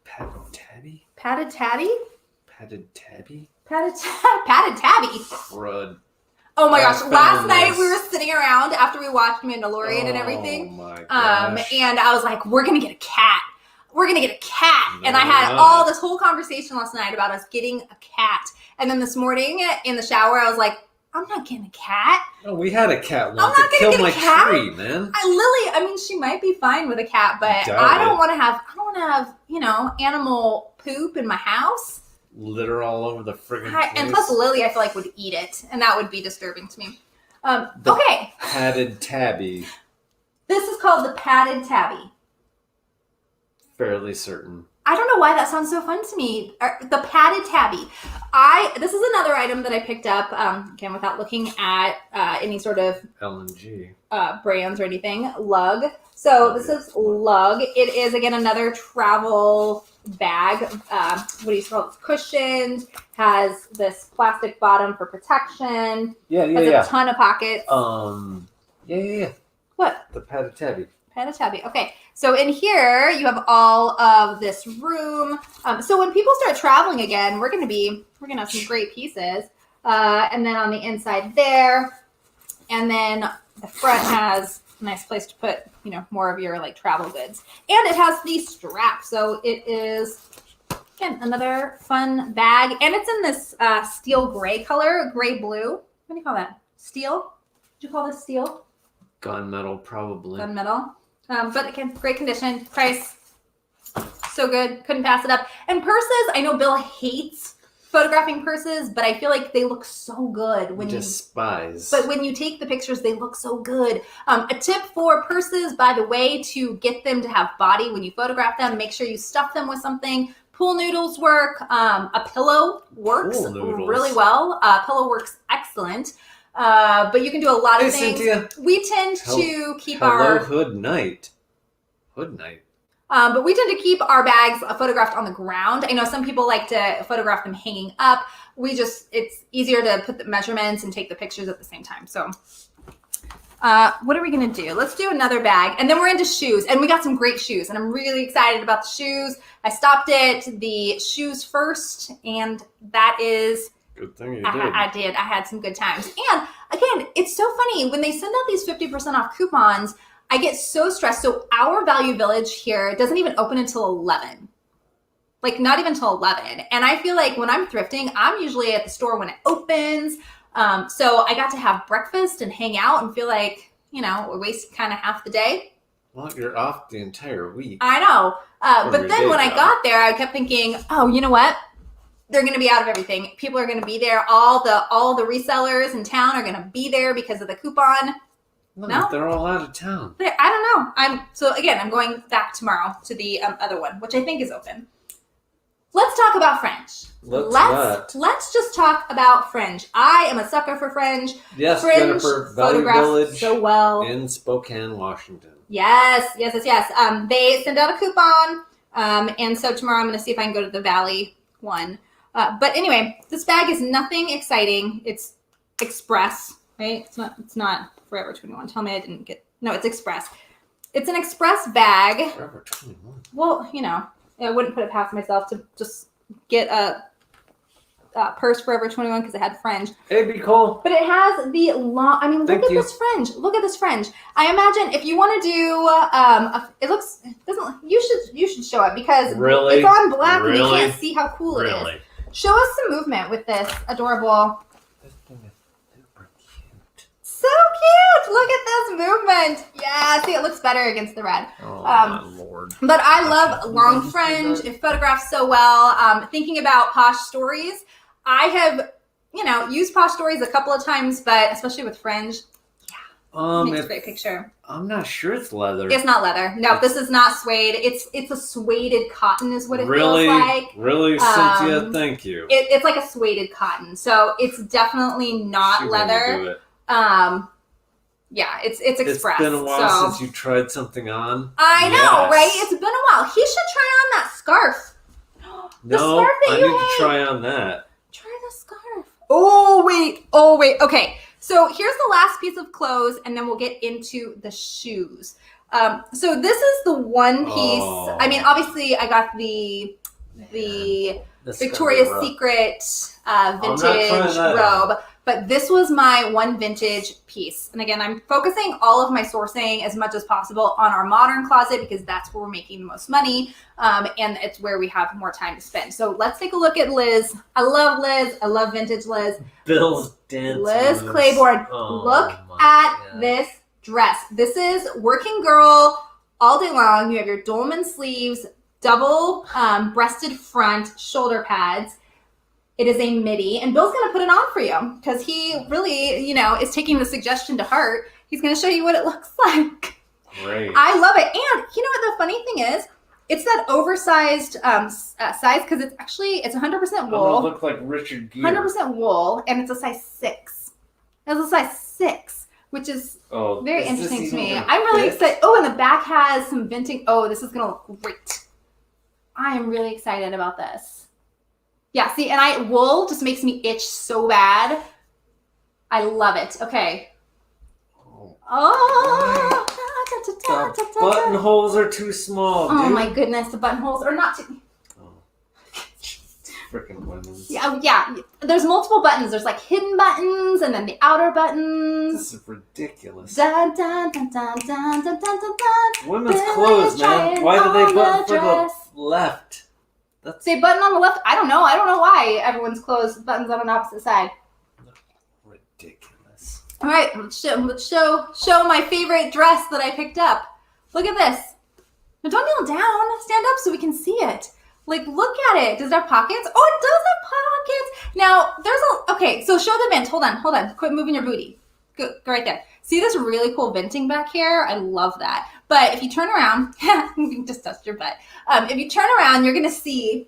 tabby? Padded tabby? Padded tabby? Padded tabby. Crud. Oh my gosh, last night we were sitting around after we watched Mandalorian and everything. Oh my gosh. And I was like, we're going to get a cat. We're going to get a cat. And I had all this whole conversation last night about us getting a cat. And then this morning in the shower, I was like, I'm not getting a cat. No, we had a cat once. It killed my tree, man. Lily, I mean, she might be fine with a cat, but I don't want to have, animal poop in my house. Litter all over the friggin' place. And plus Lily, I feel like, would eat it, and that would be disturbing to me. Okay. Padded tabby. This is called the padded tabby. Fairly certain. I don't know why that sounds so fun to me. The padded tabby. This is another item that I picked up, again, without looking at any sort of L&G brands or anything. Lug. So this is Lug. It is, again, another travel bag. What do you call it? It's cushioned, has this plastic bottom for protection. Yeah. Has a ton of pockets. Yeah. What? The padded tabby. Padded tabby. Okay. So in here, you have all of this room. So when people start traveling again, we're going to have some great pieces. And then on the inside there, and then the front has a nice place to put, more of your like travel goods. And it has the strap. So it is, again, another fun bag. And it's in this steel gray color, gray blue. What do you call that? Steel? Did you call this steel? Gunmetal, probably. Gunmetal. But again, great condition. Price, so good. Couldn't pass it up. And purses, I know Bill hates photographing purses, but I feel like they look so good when despise. But when you take the pictures, they look so good. A tip for purses, by the way, to get them to have body when you photograph them, make sure you stuff them with something. Pool noodles work. A pillow works really well. Pillow works excellent. But you can do a lot of things. Cynthia. We tend to keep our hood night. But we tend to keep our bags photographed on the ground. I know some people like to photograph them hanging up. It's easier to put the measurements and take the pictures at the same time. So, What are we going to do? Let's do another bag. And then we're into shoes. And we got some great shoes. And I'm really excited about the shoes. I stopped at the shoes first. And that is... Good thing you did. I did. I had some good times. And again, it's so funny. When they send out these 50% off coupons, I get so stressed. So our Value Village here doesn't even open until 11. Like not even till 11. And I feel like when I'm thrifting, I'm usually at the store when it opens. So I got to have breakfast and hang out and feel like, we wasted kind of half the day. Well, you're off the entire week. I know. But then when I got there, I kept thinking, oh, you know what? They're going to be out of everything. People are going to be there. All the resellers in town are going to be there because of the coupon. No, they're all out of town. I don't know. I'm going back tomorrow to the other one, which I think is open. Let's talk about fringe. Let's just talk about fringe. I am a sucker for fringe. Yes, fringe Jennifer, Value Village so well in Spokane, Washington. Yes. They send out a coupon, and so tomorrow I'm going to see if I can go to the Valley one. But anyway, this bag is nothing exciting. It's Express, right? It's not Forever 21. Tell me I didn't get... No, it's Express. It's an Express bag. Forever 21. Well, I wouldn't put it past myself to just get a purse Forever 21 because it had fringe. Hey, be cool. But it has the long... I mean, look at this fringe. Look at this fringe. I imagine if you want to do... it looks... doesn't. You should show it because it's on black and you can't see how cool it is. Show us some movement with this adorable... This thing is super cute. So cute! Look at this movement. Yeah, see, it looks better against the red. Oh, my Lord. But I love long fringe. It photographs so well. Thinking about Posh Stories, I have, used Posh Stories a couple of times, but especially with fringe, makes a great picture. I'm not sure it's leather. It's not leather. No, this is not suede. It's a sueded cotton is what it feels like. Really, Cynthia? Thank you. It's like a sueded cotton. So it's definitely not leather. Yeah, it's Express. It's been a while since you tried something on. I know, right? It's been a while. He should try on that scarf. No, I need to try on that. Try the scarf. Oh, wait. Okay. So here's the last piece of clothes, and then we'll get into the shoes. So this is the one piece. Oh. I mean, obviously, I got the Victoria's Secret vintage robe, but this was my one vintage piece. And again, I'm focusing all of my sourcing as much as possible on our modern closet because that's where we're making the most money, and it's where we have more time to spend. So let's take a look at Liz. I love Liz. I love vintage Liz. Bill's dance Liz moves. Claiborne. Look at this dress. This is working girl all day long. You have your dolman sleeves, double breasted front, shoulder pads. It is a midi, and Bill's going to put it on for you because he really, is taking the suggestion to heart. He's going to show you what it looks like. Great. I love it. And you know what the funny thing is? It's that oversized size because it's 100% wool. It look like Richard Gere. 100% wool, and it's a size 6. It's a size 6, which is very interesting to me. I'm really excited. Oh, and the back has some venting. Oh, this is going to look great. I am really excited about this. Yeah, see, and wool just makes me itch so bad. I love it. Okay. Oh. The buttonholes are too small, dude. Oh my goodness, the buttonholes are not too... Freaking buttons. Yeah. There's multiple buttons. There's like hidden buttons and then the outer buttons. This is ridiculous. Dun, dun, dun, dun, dun, dun, dun, dun, dun. Women's clothes, man. Why do they button for the left? Say button on the left. I don't know why everyone's clothes buttons on an opposite side. Ridiculous. All right, let's show my favorite dress that I picked up. Look at this. Now don't kneel down. Stand up so we can see it. Like, look at it. Does it have pockets? Oh, it does have pockets. Now, okay, so show the vent. Hold on. Quit moving your booty. Go right there. See this really cool venting back here? I love that. But if you turn around, you can just dust your butt. If you turn around, you're going to see,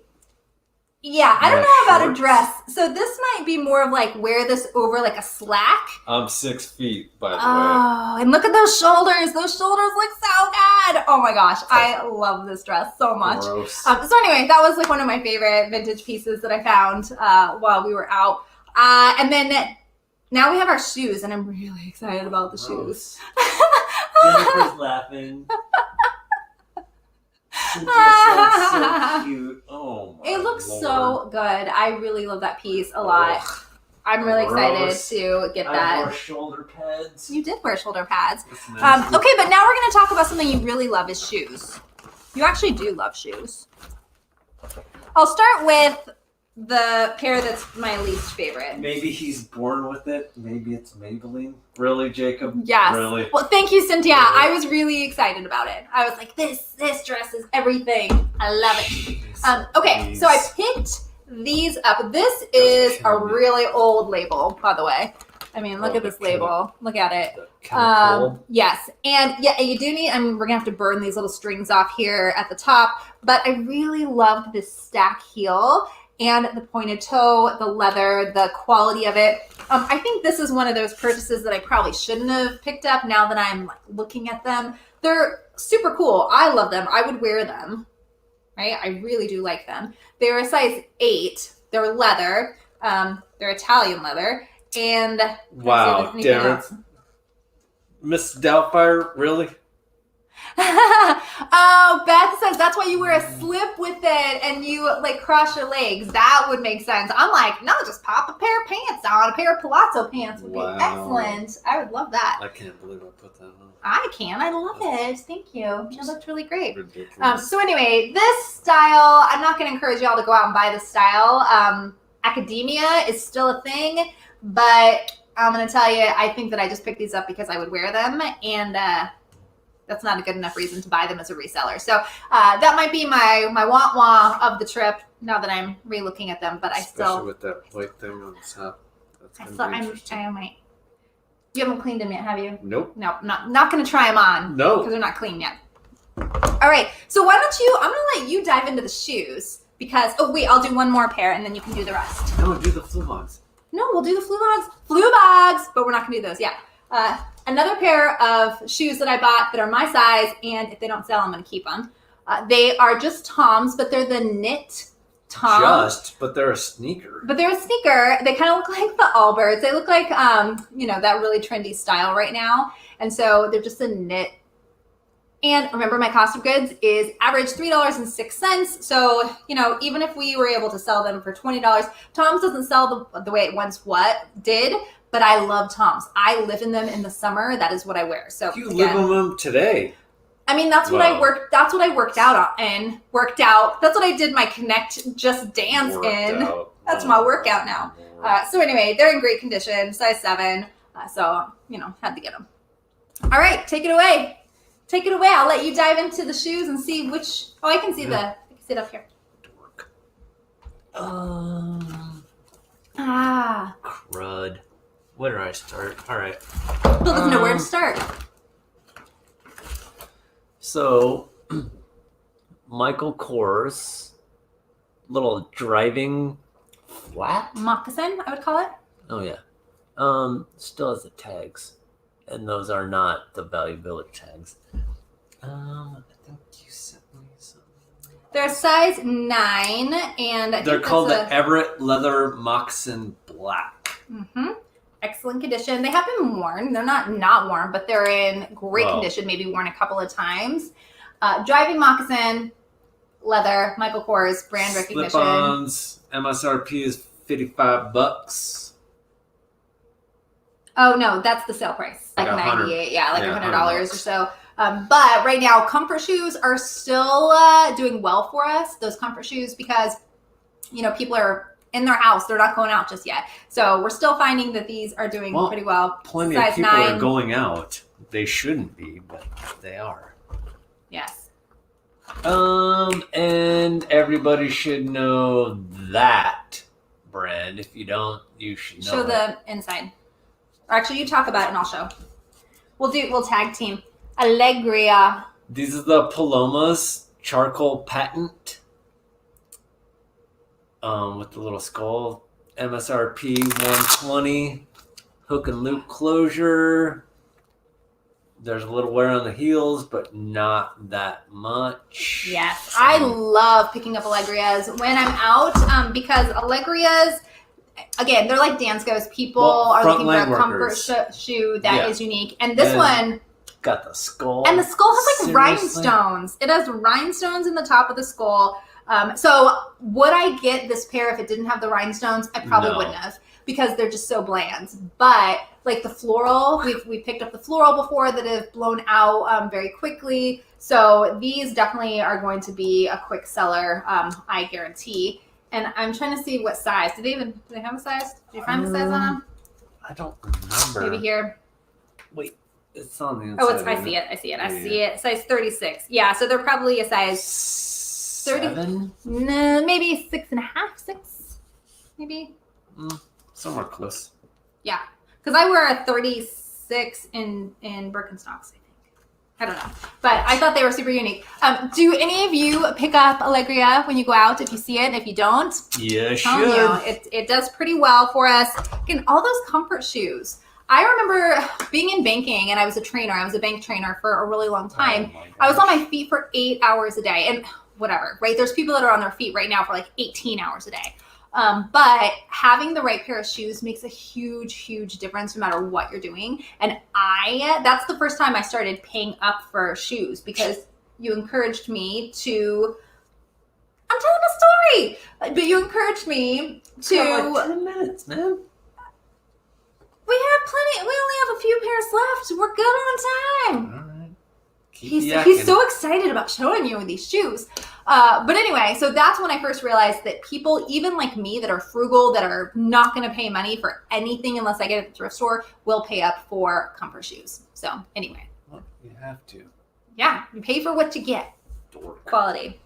I don't know about a dress. So this might be more of like wear this over like a slack. I'm 6 feet, by the way. Oh, and look at those shoulders. Those shoulders look so good. Oh my gosh. I love this dress so much. Gross. So anyway, that was like one of my favorite vintage pieces that I found while we were out. And then now we have our shoes, and I'm really excited about the shoes. Jennifer's laughing. So cute. Oh my It looks Lord. so good. I really love that piece a lot. I'm really excited Gross. to get I that. wore shoulder pads. You did wear shoulder pads. Nice. Okay, but now we're going to talk about something you really love is shoes. You actually do love shoes. I'll start with the pair that's my least favorite. Maybe he's born with it. Maybe it's Maybelline. Really, Jacob? Yes. Really? Well, thank you, Cynthia. Really? I was really excited about it. I was like, this dress is everything. I love it. Okay, so I picked these up. This is a really old label, by the way. I mean, look at this label. Look at it. Yes, and yeah, you do need. I mean, we're gonna have to burn these little strings off here at the top. But I really loved this stack heel and the pointed toe, the leather, the quality of it. I think this is one of those purchases that I probably shouldn't have picked up. Now that I'm like looking at them, they're super cool. I love them. I would wear them. Right? I really do like them. They're a size 8. They're leather. They're Italian leather. And wow, Darren. Miss Doubtfire, really? Oh, Beth says that's why you wear a slip with it and you like cross your legs. That would make sense. I'm like, no, just pop a pair of pants on. A pair of palazzo pants would be excellent. I would love that. I can't believe I put that on. I can. I love it. Thank you. It looked really great. Ridiculous. So anyway, this style, I'm not going to encourage y'all to go out and buy this style. Academia is still a thing, but I'm going to tell you, I think that I just picked these up because I would wear them, and that's not a good enough reason to buy them as a reseller. So that might be my wah of the trip now that I'm re-looking at them, but Especially with that white thing on the top. That's going to be interesting. I might. You haven't cleaned them yet, have you? Nope. No, not going to try them on. No. Because they're not clean yet. All right, so why don't you, I'm going to let you dive into the shoes because, oh wait, I'll do one more pair and then you can do the rest. No, do the flu bogs. No, we'll do the flu bogs, but we're not going to do those yet. Another pair of shoes that I bought that are my size, and if they don't sell, I'm going to keep them. They are just Toms, but they're the knit Toms. But they're a sneaker. But they're a sneaker. They kind of look like the Allbirds. They look like, that really trendy style right now. And so they're just a knit. And remember, my cost of goods is average $3.06. So, even if we were able to sell them for $20, Toms doesn't sell the way it once did. But I love Toms. I live in them in the summer. That is what I wear. So you live in them today. I mean, that's what I worked. That's what I worked out on. That's what I did my Connect Just Dance in. That's my workout now. So anyway, they're in great condition, size 7. So had to get them. All right, take it away. Take it away. I'll let you dive into the shoes and see which. Oh, I can see I can see it up here. Dork. Crud. Where do I start? All right. Bill doesn't know where to start. So, Michael Kors, little driving flat Moccasin, I would call it. Oh yeah. Still has the tags, and those are not the valuability tags. I think you sent me some. They're size 9, and they're called the Everett Leather Moccasin Black. Mm-hmm. Excellent condition. They have been worn. They're not worn, but they're in great condition. Maybe worn a couple of times. Driving moccasin, leather, Michael Kors, brand recognition. Slip-ons. MSRP is $55. Oh no, that's the sale price. Like $98. Yeah, like $100 or so. But right now, comfort shoes are still doing well for us. Those comfort shoes, because people are in their house. They're not going out just yet. So we're still finding that these are doing pretty well. Plenty of people are going out. They shouldn't be, but they are. Yes. And everybody should know that brand. If you don't, you should know. Show the inside. Or actually, you talk about it and I'll show. We'll tag team. Allegria. These are the Palomas charcoal patent. With the little skull. MSRP $120. Hook and loop closure. There's a little wear on the heels, but not that much. Yes, I love picking up Allegrias when I'm out because Allegrias, again, they're like Danskos. People Well, are looking for a frontline comfort workers. shoe that is Yeah. unique. And this one, got the skull. and the skull has like Seriously? rhinestones. It has rhinestones in the top of the skull. So would I get this pair if it didn't have the rhinestones? I probably No. wouldn't have, because they're just so bland. But like the floral, we picked up the floral before that have blown out very quickly. So these definitely are going to be a quick seller, I guarantee. And I'm trying to see what size. Do they have a size? Did you find the size on them? I don't remember. Maybe here. Wait, it's on the inside. Oh, I see it. I see it. Size 36. Yeah, so they're probably a size 7? no, maybe 6.5, 6, maybe. Somewhere close. Yeah, because I wear a 36 in Birkenstocks, I think. I don't know, but I thought they were super unique. Do any of you pick up Allegria when you go out? If you see it, if you don't, Yeah, I'm telling you, it does pretty well for us. Again, all those comfort shoes. I remember being in banking, and I was a trainer. I was a bank trainer for a really long time. Oh I was on my feet for 8 hours a day, and whatever, right? There's people that are on their feet right now for like 18 hours a day. But having the right pair of shoes makes a huge, huge difference no matter what you're doing. And that's the first time I started paying up for shoes, because you encouraged me to, I'm telling a story, but you encouraged me to, like 10 minutes, man. we have plenty, we only have a few pairs left. We're good on time. All right. He's so excited about showing you these shoes. But anyway, so that's when I first realized that people, even like me, that are frugal, that are not going to pay money for anything unless I get it at the thrift store, will pay up for comfort shoes. So anyway. Well, you have to. Yeah, you pay for what you get. Dork. Quality.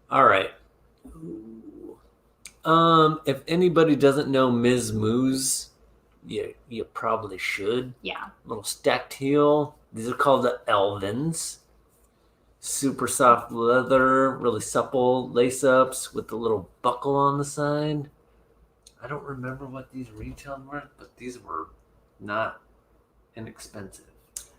All right. If anybody doesn't know Ms. Moose, you probably should. Yeah. Little stacked heel. These are called the Elvins. Super soft leather, really supple lace-ups with the little buckle on the side. I don't remember what these retailed were, but these were not inexpensive.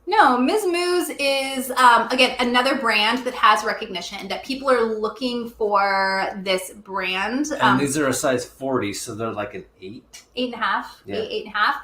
No, Ms. Moose is, again, another brand that has recognition, that people are looking for this brand. And these are a size 40, so they're like an 8. 8.5, Yeah. 8.5.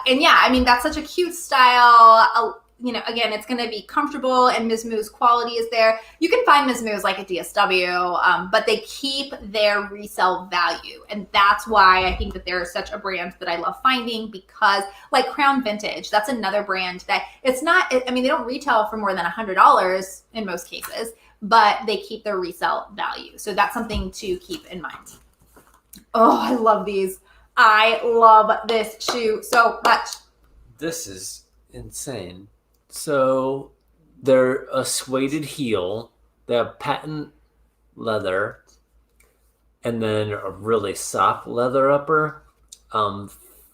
And yeah, I mean, that's such a cute style. Again, it's going to be comfortable, and Ms. Moose quality is there. You can find Ms. Moose like at DSW, but they keep their resale value. And that's why I think that they're such a brand that I love finding, because like Crown Vintage, that's another brand that it's not, I mean, they don't retail for more than $100 in most cases, but they keep their resale value. So that's something to keep in mind. Oh, I love these. I love this shoe so much. This is insane. So they're a suede heel. They have patent leather, and then a really soft leather upper.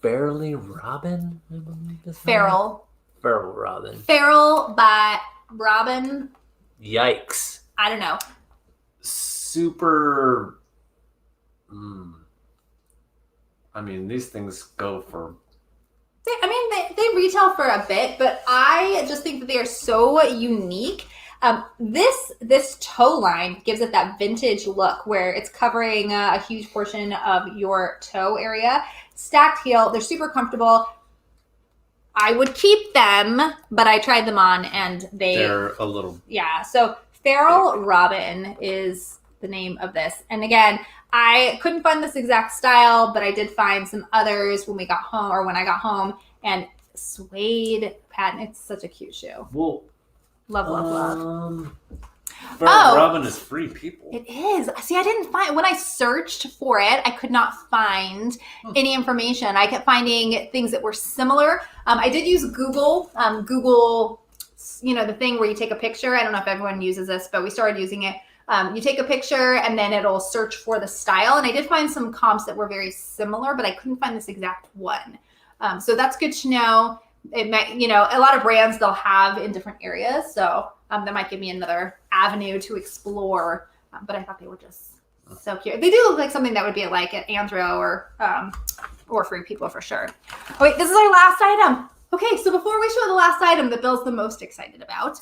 Fairly Robin, I believe is Feral Robin. Feral by Robin. Yikes. I don't know. Super. I mean, these things go for. They retail for a bit, but I just think that they are so unique. This toe line gives it that vintage look where it's covering a huge portion of your toe area. Stacked heel, they're super comfortable. I would keep them, but I tried them on and they're a little. Yeah, so Feral Robin is the name of this. And again, I couldn't find this exact style, but I did find some others when we got home, or when I got home, and suede patent. It's such a cute shoe. Well, love. Robin is free people. It is. See, I didn't find, when I searched for it, I could not find any information. I kept finding things that were similar. I did use Google. Google, the thing where you take a picture. I don't know if everyone uses this, but we started using it. You take a picture and then it'll search for the style. And I did find some comps that were very similar, but I couldn't find this exact one. So that's good to know. It might, a lot of brands they'll have in different areas. So that might give me another avenue to explore. But I thought they were just so cute. They do look like something that would be like at Andro or Free People for sure. Oh, wait, this is our last item. Okay, so before we show the last item that Bill's the most excited about,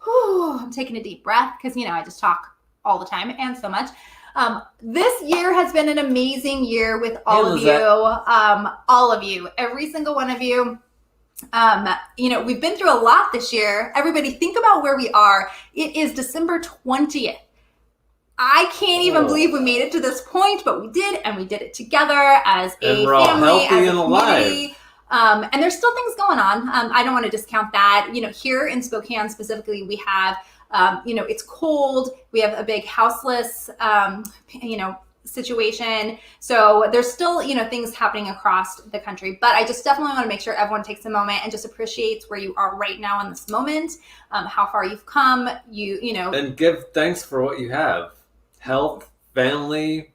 I'm taking a deep breath because, I just talk all the time and so much. This year has been an amazing year with all of you, every single one of you. We've been through a lot this year. Everybody, think about where we are. It is December 20th. I can't even believe we made it to this point, but we did, and we did it together as a family, as a community. And there's still things going on. I don't want to discount that. Here in Spokane specifically, we have, it's cold. We have a big houseless, situation. So there's still, things happening across the country. But I just definitely want to make sure everyone takes a moment and just appreciates where you are right now in this moment, how far you've come, and give thanks for what you have. Health, family,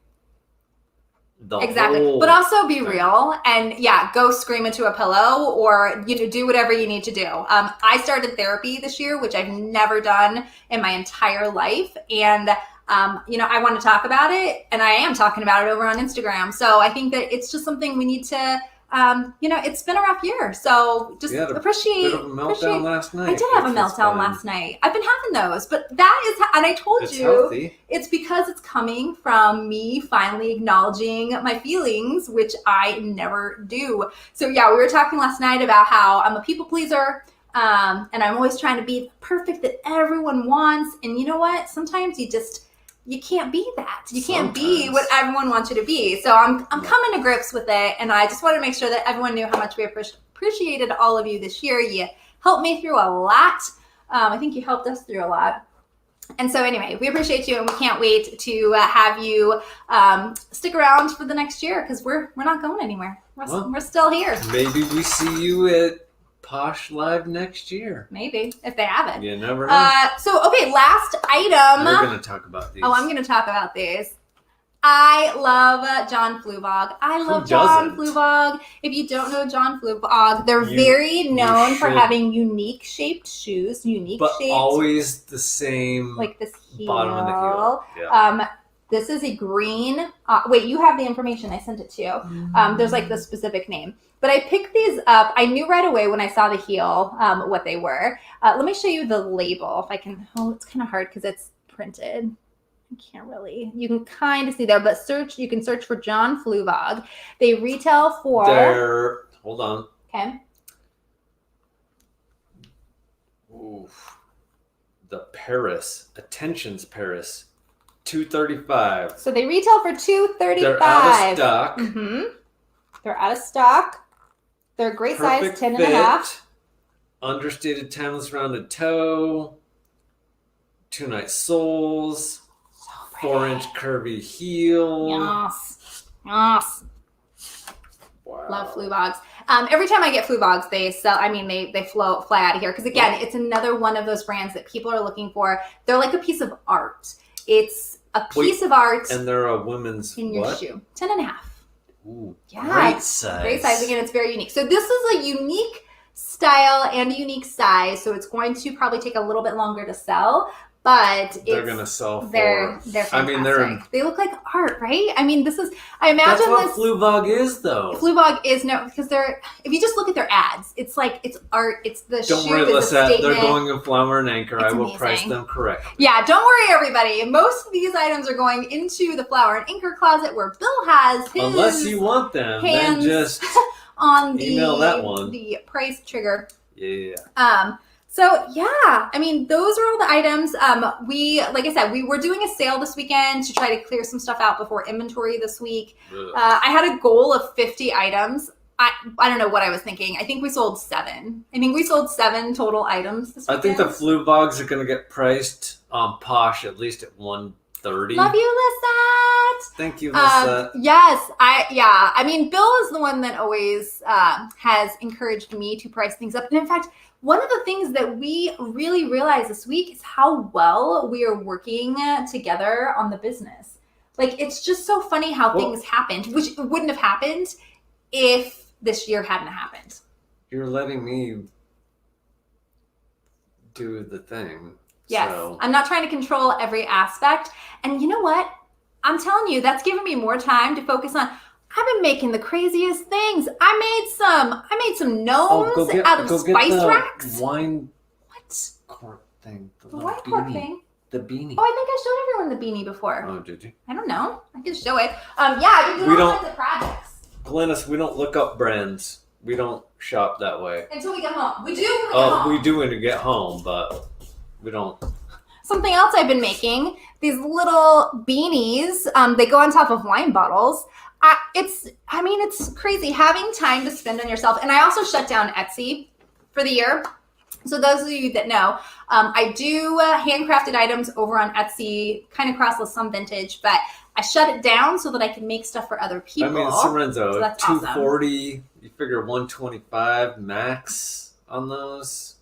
exactly. But also be real and go scream into a pillow or do whatever you need to do. I started therapy this year, which I've never done in my entire life, and I want to talk about it, and I am talking about it over on Instagram. So I think that it's just something we need to it's been a rough year, so just appreciate. Bit of a meltdown last night. I did have a meltdown last night. I've been having those, but that is, and I told you, healthy. It's because it's coming from me finally acknowledging my feelings, which I never do. So we were talking last night about how I'm a people pleaser, and I'm always trying to be perfect that everyone wants. And you know what? Sometimes you can't be that. You can't be what everyone wants you to be. So I'm coming to grips with it, and I just wanted to make sure that everyone knew how much we appreciated all of you this year. You helped me through a lot. I think you helped us through a lot. And so anyway, we appreciate you, and we can't wait to have you stick around for the next year, because we're not going anywhere. We're still here. Maybe we see you at Posh Live next year. Maybe, if they have it. You never know. Okay, last item. We're going to talk about these. Oh, I'm going to talk about these. I love John Fluvog. I love John Fluvog. If you don't know John Fluvog, they're very known for having unique shaped shoes. But always the same. Like this heel. Bottom of the heel. Yeah. This is a green. Wait, you have the information. I sent it to you. There's like the specific name. But I picked these up. I knew right away when I saw the heel what they were. Let me show you the label if I can. Oh, it's kind of hard because it's printed. I can't really. You can kind of see there, but you can search for John Fluvog. They retail for. Hold on. Okay. Ooh, the Paris. Attention's Paris. $235. So they retail for $235. They're out of stock. Mm-hmm. They're out of stock. They're a great size, 10 and a half. Understated timeless rounded toe. 2-night soles. 4-inch curvy heel. Yes. Wow. Love Fluvogs. Every time I get Fluvogs, they fly out of here. Because again, it's another one of those brands that people are looking for. They're like a piece of art. It's a piece of art. And they're a women's in your shoe. 10 and a half. Ooh, yeah, great size. Great size. Again, it's very unique. So this is a unique style and a unique size. So it's going to probably take a little bit longer to sell. But they're going to sell for. They're fantastic. I mean, they look like art, right? I mean, I imagine that's what Fluvog is, though. Fluvog is because if you just look at their ads, it's like it's art. It's the don't shoe worry, is a statement. They're going in flower and anchor. It's I will amazing. price them correctly. Yeah, don't worry, everybody. Most of these items are going into the flower and anchor closet where Bill has his. Unless you want them, then just on email that one. The price trigger. Yeah. So yeah, I mean, those are all the items. Like I said, we were doing a sale this weekend to try to clear some stuff out before inventory this week. I had a goal of 50 items. I don't know what I was thinking. I think we sold 7. I think we sold 7 total items this weekend. I think the Fluvogs are going to get priced on Posh at least at $130. Love you, Lissette. Thank you, Lissette. Yes, I mean, Bill is the one that always has encouraged me to price things up. And in fact, one of the things that we really realized this week is how well we are working together on the business. Like, it's just so funny how things happened, which wouldn't have happened if this year hadn't happened. You're letting me do the thing. Yes, so. I'm not trying to control every aspect. And you know what? I'm telling you, that's giving me more time to focus on. I've been making the craziest things. I made some gnomes out of spice racks. Wine what? cork thing. The wine cork thing? The beanie. Oh, I think I showed everyone the beanie before. Oh, did you? I don't know. I can show it. Yeah, I've been doing all kinds of projects. Glennis, we don't look up brands. We don't shop that way. Until we get home. We do when we get home. We do when we get home, but we don't. Something else I've been making, these little beanies, they go on top of wine bottles. It's crazy having time to spend on yourself. And I also shut down Etsy for the year. So those of you that know, I do handcrafted items over on Etsy, kind of crossless, some vintage, but I shut it down so that I can make stuff for other people. I mean, Sorenzo, so that's 240, awesome. You figure 125 max on those.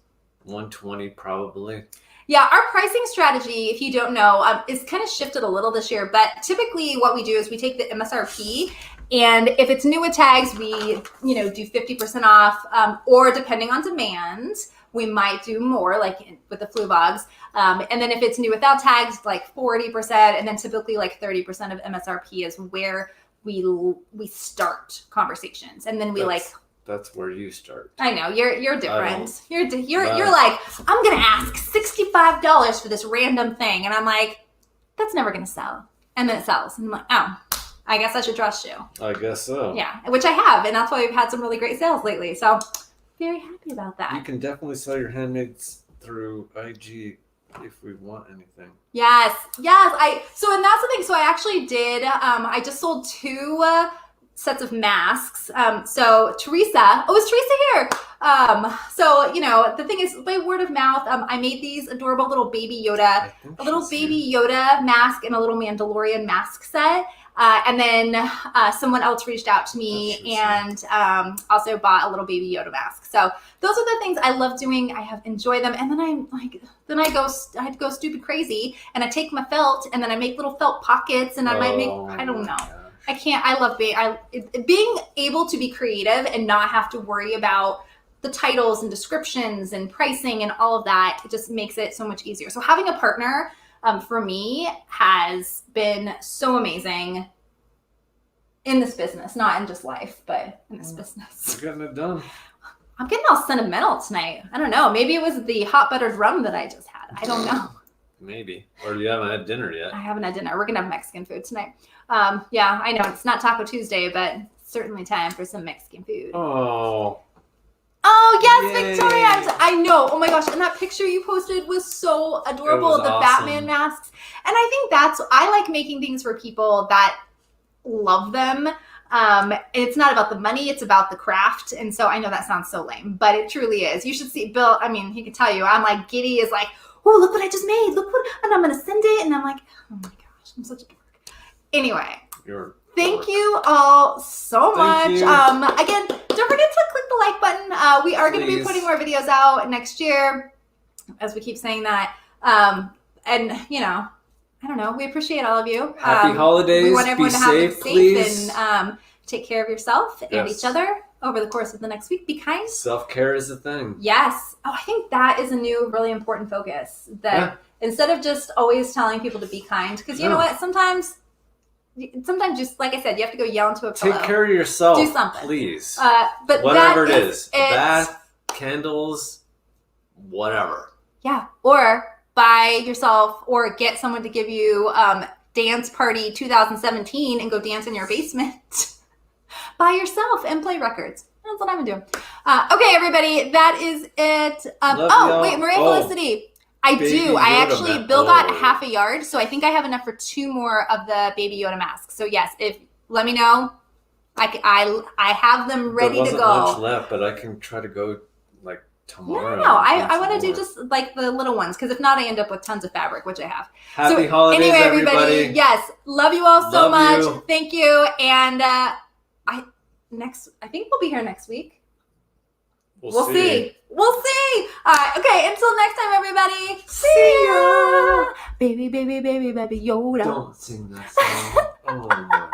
120 probably. Yeah, our pricing strategy, if you don't know, is kind of shifted a little this year. But typically what we do is we take the MSRP, and if it's new with tags, we do 50% off, or depending on demand, we might do more, like with the flu bogs. And then if it's new without tags, like 40%, and then typically like 30% of MSRP is where we start conversations, and then That's where you start. I know you're different. You're like, I'm gonna ask $65 for this random thing, and I'm like, that's never gonna sell, and then it sells, and I'm like, oh, I guess I should trust you. I guess so. Yeah, which I have, and that's why we've had some really great sales lately. So very happy about that. You can definitely sell your handmaids through IG if we want anything. Yes. And that's the thing. So I actually did. I just sold 2 sets of masks. So Teresa, is Teresa here? The thing is, by word of mouth, I made these adorable little baby Yoda, Yoda mask and a little Mandalorian mask set. And then someone else reached out to me and also bought a little baby Yoda mask. So those are the things I love doing. I have enjoyed them. And then I go stupid crazy, and I take my felt and then I make little felt pockets, and I might make, I don't know. I can't. I love being able to be creative and not have to worry about the titles and descriptions and pricing and all of that. It just makes it so much easier. So having a partner for me has been so amazing in this business, not in just life, but in this business. You're getting it done. I'm getting all sentimental tonight. I don't know. Maybe it was the hot buttered rum that I just had. I don't know. Maybe. Or you haven't had dinner yet. I haven't had dinner. We're going to have Mexican food tonight. Yeah, I know it's not Taco Tuesday, but it's certainly time for some Mexican food. Oh, yes, yay. Victoria. I know. Oh my gosh. And that picture you posted was so adorable. The awesome. Batman masks. And I think I like making things for people that love them. It's not about the money, it's about the craft. And so I know that sounds so lame, but it truly is. You should see Bill. I mean, he can tell you, I'm like, Giddy is like, oh, look what I just made. And I'm going to send it. And I'm like, oh my gosh, I'm such a dork. Anyway, thank you all so much. Again, don't forget to click the like button. We are going to be putting more videos out next year, as we keep saying that. And, I don't know. We appreciate all of you. Happy holidays. We want everyone be to have safe, it please. And take care of yourself and each other over the course of the next week. Be kind. Self-care is a thing. Yes. Oh, I think that is a new really important focus. That instead of just always telling people to be kind, because you know what? Sometimes just like I said, you have to go yell into a pillow. Take care of yourself. Do something. Please. But whatever it is. A bath, candles, whatever. Yeah. Or buy yourself or get someone to give you Dance Party 2017 and go dance in your basement by yourself and play records. That's what I'm doing. Okay, everybody, that is it. Wait, Maria Felicity. I do. Bill got half a yard, so I think I have enough for 2 more of the Baby Yoda masks. So yes, let me know. I have them ready to go. There wasn't much left, but I can try to go like tomorrow. No, I want to do just like the little ones, because if not, I end up with tons of fabric, which I have. Happy holidays, anyway, everybody. Yes, love you all so much. Thank you, and I think we'll be here next week. We'll see. Okay, until next time, everybody. See ya. Baby, baby, baby, baby Yoda. Don't sing that song. Oh my